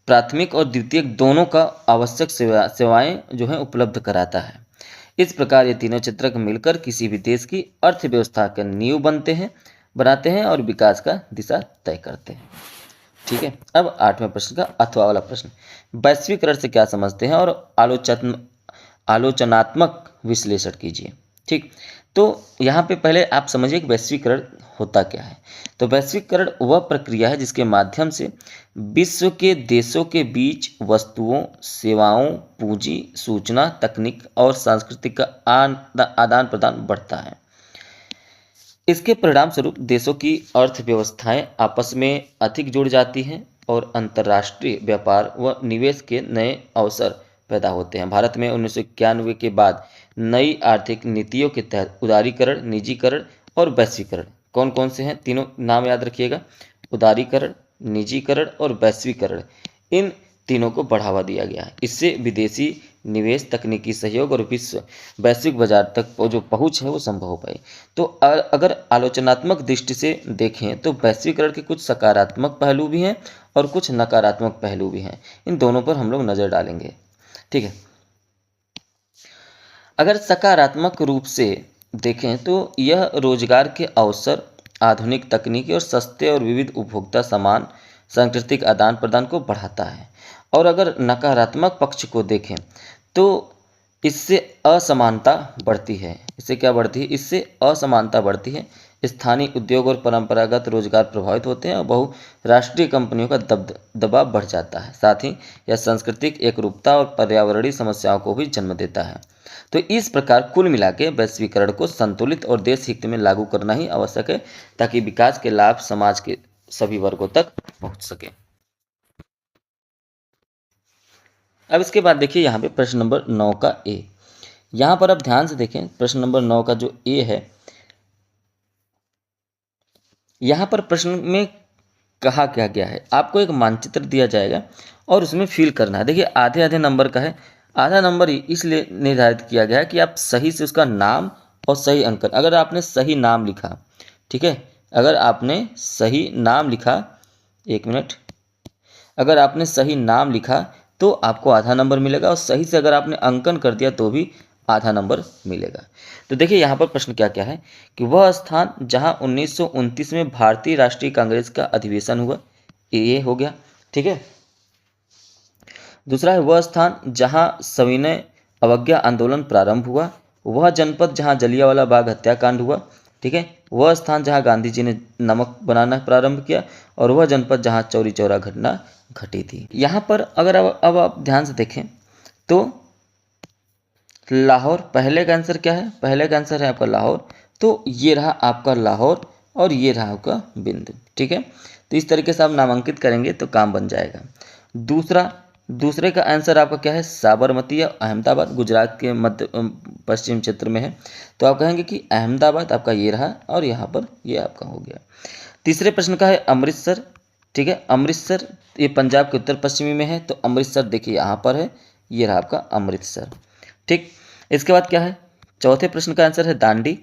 S2: प्राथमिक और द्वितीयक दोनों का आवश्यक सेवाएं जो है उपलब्ध कराता है। इस प्रकार ये तीनों क्षेत्र मिलकर किसी भी देश की अर्थव्यवस्था का नींव बनाते हैं और विकास का दिशा तय करते हैं। ठीक है। अब 8वें प्रश्न का अथवा वाला प्रश्न, वैश्वीकरण से क्या समझते हैं और आलोचनात्मक विश्लेषण कीजिए। ठीक। तो यहाँ पे पहले आप समझिए कि वैश्वीकरण होता क्या है। तो वैश्वीकरण वह प्रक्रिया है जिसके माध्यम से विश्व के देशों के बीच वस्तुओं, सेवाओं, पूंजी, सूचना, तकनीक और संस्कृति का आदान प्रदान बढ़ता है। इसके परिणाम स्वरूप देशों की अर्थव्यवस्थाएं आपस में अधिक जुड़ जाती हैं और अंतर्राष्ट्रीय व्यापार व निवेश के नए अवसर पैदा होते हैं। भारत में 1991 के बाद नई आर्थिक नीतियों के तहत उदारीकरण, निजीकरण और वैश्वीकरण, कौन कौन से हैं? तीनों नाम याद रखिएगा, उदारीकरण, निजीकरण और वैश्वीकरण, इन तीनों को बढ़ावा दिया गया है। इससे विदेशी निवेश, तकनीकी सहयोग और वैश्विक बाजार तक जो पहुंच है वो संभव हो पाई। तो अगर आलोचनात्मक दृष्टि से देखें तो वैश्वीकरण के कुछ सकारात्मक पहलू भी हैं और कुछ नकारात्मक पहलू भी हैं। इन दोनों पर हम लोग नज़र डालेंगे। ठीक है। अगर सकारात्मक रूप से देखें तो यह रोजगार के अवसर, आधुनिक तकनीकी और सस्ते और विविध उपभोक्ता सामान, सांस्कृतिक आदान प्रदान को बढ़ाता है। और अगर नकारात्मक पक्ष को देखें तो इससे असमानता बढ़ती है। इससे क्या बढ़ती है? इससे असमानता बढ़ती है। स्थानीय उद्योग और परंपरागत रोजगार प्रभावित होते हैं और बहुराष्ट्रीय कंपनियों का दबाव बढ़ जाता है। साथ ही यह सांस्कृतिक एकरूपता और पर्यावरणीय समस्याओं को भी जन्म देता है। तो इस प्रकार कुल मिला के वैश्वीकरण को संतुलित और देश हित में लागू करना ही आवश्यक है ताकि विकास के लाभ समाज के सभी वर्गों तक पहुंच सके। अब इसके बाद देखिए यहाँ पे प्रश्न नंबर 9 का ए। यहाँ पर अब ध्यान से देखें, प्रश्न नंबर 9 का जो ए है, यहाँ पर प्रश्न में कहा क्या गया है, आपको एक मानचित्र दिया जाएगा और उसमें फिल करना है। देखिए आधे आधे नंबर का है, आधा नंबर इसलिए निर्धारित किया गया है कि आप सही से उसका नाम और सही अंकन, अगर आपने सही नाम लिखा, ठीक है, अगर आपने सही नाम लिखा, एक मिनट, अगर आपने सही नाम लिखा तो आपको आधा नंबर मिलेगा, और सही से अगर आपने अंकन कर दिया तो भी आधा नंबर मिलेगा। तो देखिए यहाँ पर प्रश्न क्या क्या है कि वह स्थान जहाँ 1929 में भारतीय राष्ट्रीय कांग्रेस का अधिवेशन हुआ, ये हो गया, ठीक है। दूसरा है वह स्थान जहाँ सविनय अवज्ञा आंदोलन प्रारंभ हुआ, वह जनपद जहाँ जलियांवाला बाग हत्याकांड हुआ, ठीक है, वह स्थान जहाँ गांधी जी ने नमक बनाना प्रारंभ किया, और वह जनपद जहाँ चौरी चौरा घटना घटी थी। यहाँ पर अगर अब आप ध्यान से देखें तो लाहौर पहले का आंसर क्या है, पहले का आंसर है आपका लाहौर, तो ये रहा आपका लाहौर और ये रहा आपका बिंदु, ठीक है। तो इस तरीके से आप नामांकित करेंगे तो काम बन जाएगा। दूसरे का आंसर आपका क्या है, साबरमती या अहमदाबाद, गुजरात के मध्य पश्चिम क्षेत्र में है, तो आप कहेंगे कि अहमदाबाद आपका ये रहा और यहाँ पर ये आपका हो गया। तीसरे प्रश्न का है अमृतसर, ठीक है, अमृतसर ये पंजाब के उत्तर पश्चिमी में है, तो अमृतसर देखिए यहाँ पर है, ये रहा आपका अमृतसर, ठीक। इसके बाद क्या है, चौथे प्रश्न का आंसर है दांडी,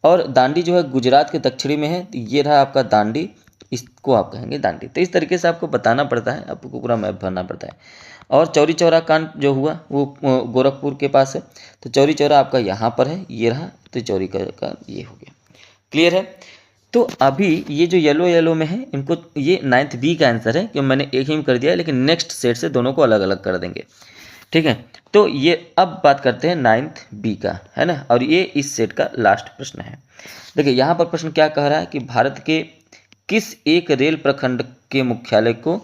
S2: और दांडी जो है गुजरात के दक्षिणी में है, तो ये रहा आपका दांडी, इसको आप कहेंगे दांडी। तो इस तरीके से आपको बताना पड़ता है, आपको पूरा मैप भरना पड़ता है। और चौरी चौरा कांड जो हुआ वो गोरखपुर के पास है, तो चौरी चौरा आपका यहाँ पर है, ये रहा, तो चौरी का ये हो गया। क्लियर है। तो अभी ये जो येलो येलो में है, इनको ये 9th बी का आंसर है, कि मैंने एक ही में कर दिया है, लेकिन नेक्स्ट सेट से दोनों को अलग अलग कर देंगे, ठीक है। तो ये अब बात करते हैं 9th बी का, है ना, और ये इस सेट का लास्ट प्रश्न है। देखिए यहाँ पर प्रश्न क्या कह रहा है कि भारत के किस एक रेल प्रखंड के मुख्यालय को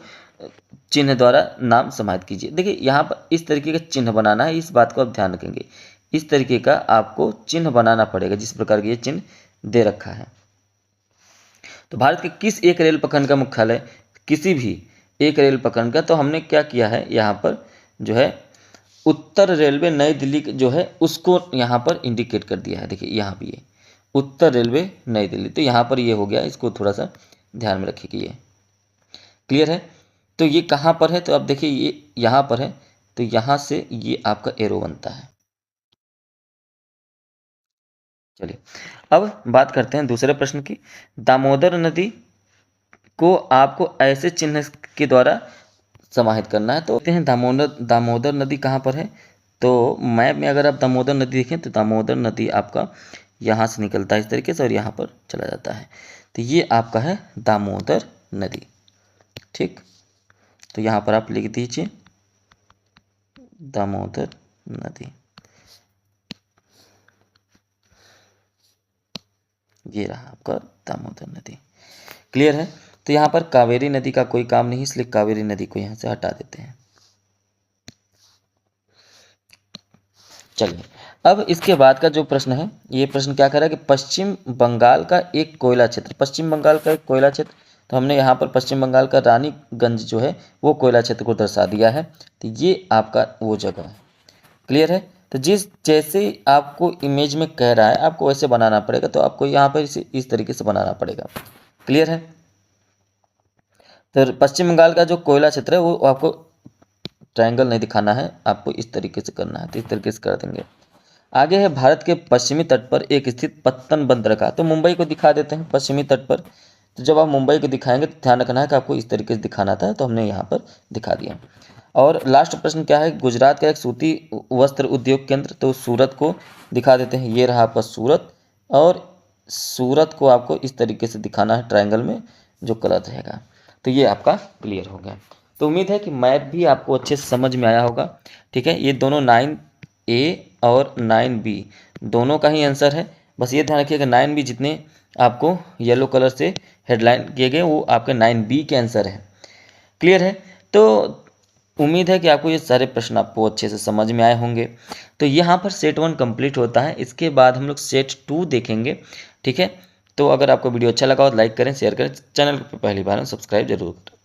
S2: चिन्ह द्वारा नाम समाहित कीजिए। देखिए यहाँ पर इस तरीके का चिन्ह बनाना है, इस बात को आप ध्यान रखेंगे, इस तरीके का आपको चिन्ह बनाना पड़ेगा, जिस प्रकार के ये चिन्ह दे रखा है। तो भारत के किस एक रेल प्रखंड का मुख्यालय, किसी भी एक रेल प्रखंड का, तो हमने क्या किया है, यहाँ पर जो है उत्तर रेलवे नई दिल्ली जो है उसको यहाँ पर इंडिकेट कर दिया है। देखिए यहाँ भी ये उत्तर रेलवे नई दिल्ली, तो यहाँ पर ये हो गया, इसको थोड़ा सा ध्यान में रखिए कि ये क्लियर है। तो ये कहाँ पर है, तो आप देखिए ये यहाँ पर है, तो यहाँ से ये आपका एरो बनता है। चलिए अब बात करते हैं दूसरे प्रश्न की। दामोदर नदी को आपको ऐसे चिन्ह के द्वारा समाहित करना है। तो देखते हैं दामोदर नदी कहाँ पर है, तो मैप में अगर आप दामोदर नदी देखें तो दामोदर नदी आपका यहाँ से निकलता है इस तरीके से और यहाँ पर चला जाता है, तो ये आपका है दामोदर नदी, ठीक। तो यहाँ पर आप लिख दीजिए दामोदर नदी, ये रहा आपका दामोदर नदी। क्लियर है। तो यहाँ पर कावेरी नदी का कोई काम नहीं, इसलिए कावेरी नदी को यहाँ से हटा देते हैं। चलिए अब इसके बाद का जो प्रश्न है, ये प्रश्न क्या कर रहा है कि पश्चिम बंगाल का एक कोयला क्षेत्र, पश्चिम बंगाल का एक कोयला क्षेत्र, तो हमने यहाँ पर पश्चिम बंगाल का रानीगंज जो है वो कोयला क्षेत्र को दर्शा दिया है, तो ये आपका वो जगह है। क्लियर है। तो जैसे आपको इमेज में कह रहा है आपको वैसे बनाना पड़ेगा, तो आपको यहाँ पर इस तरीके से बनाना पड़ेगा। क्लियर है। तो पश्चिम बंगाल का जो कोयला क्षेत्र है वो आपको ट्रायंगल नहीं दिखाना है, आपको इस तरीके से करना है, तो इस तरीके से कर देंगे। आगे है भारत के पश्चिमी तट पर एक स्थित पत्तन बंदरगाह, तो मुंबई को दिखा देते हैं पश्चिमी तट पर। तो जब आप मुंबई को दिखाएंगे तो ध्यान रखना है कि आपको इस तरीके से दिखाना था, तो हमने यहाँ पर दिखा दिया। और लास्ट प्रश्न क्या है, गुजरात का एक सूती वस्त्र उद्योग केंद्र, तो सूरत को दिखा देते हैं, ये रहा आपका सूरत, और सूरत को आपको इस तरीके से दिखाना है ट्रायंगल में जो कलर रहेगा। तो ये आपका क्लियर हो गया। तो उम्मीद है कि मैप भी आपको अच्छे से समझ में आया होगा, ठीक है। ये दोनों 9A और 9B दोनों का ही आंसर है। बस ये ध्यान रखिएगा 9B जितने आपको येलो कलर से हेडलाइन किए गए वो आपके 9B के आंसर है। क्लियर है। तो उम्मीद है कि आपको ये सारे प्रश्न आपको अच्छे से समझ में आए होंगे। तो यहाँ पर सेट 1 कंप्लीट होता है, इसके बाद हम लोग सेट 2 देखेंगे, ठीक है। तो अगर आपको वीडियो अच्छा लगा हो तो लाइक करें, शेयर करें, चैनल पर पहली बार सब्सक्राइब जरूर करें।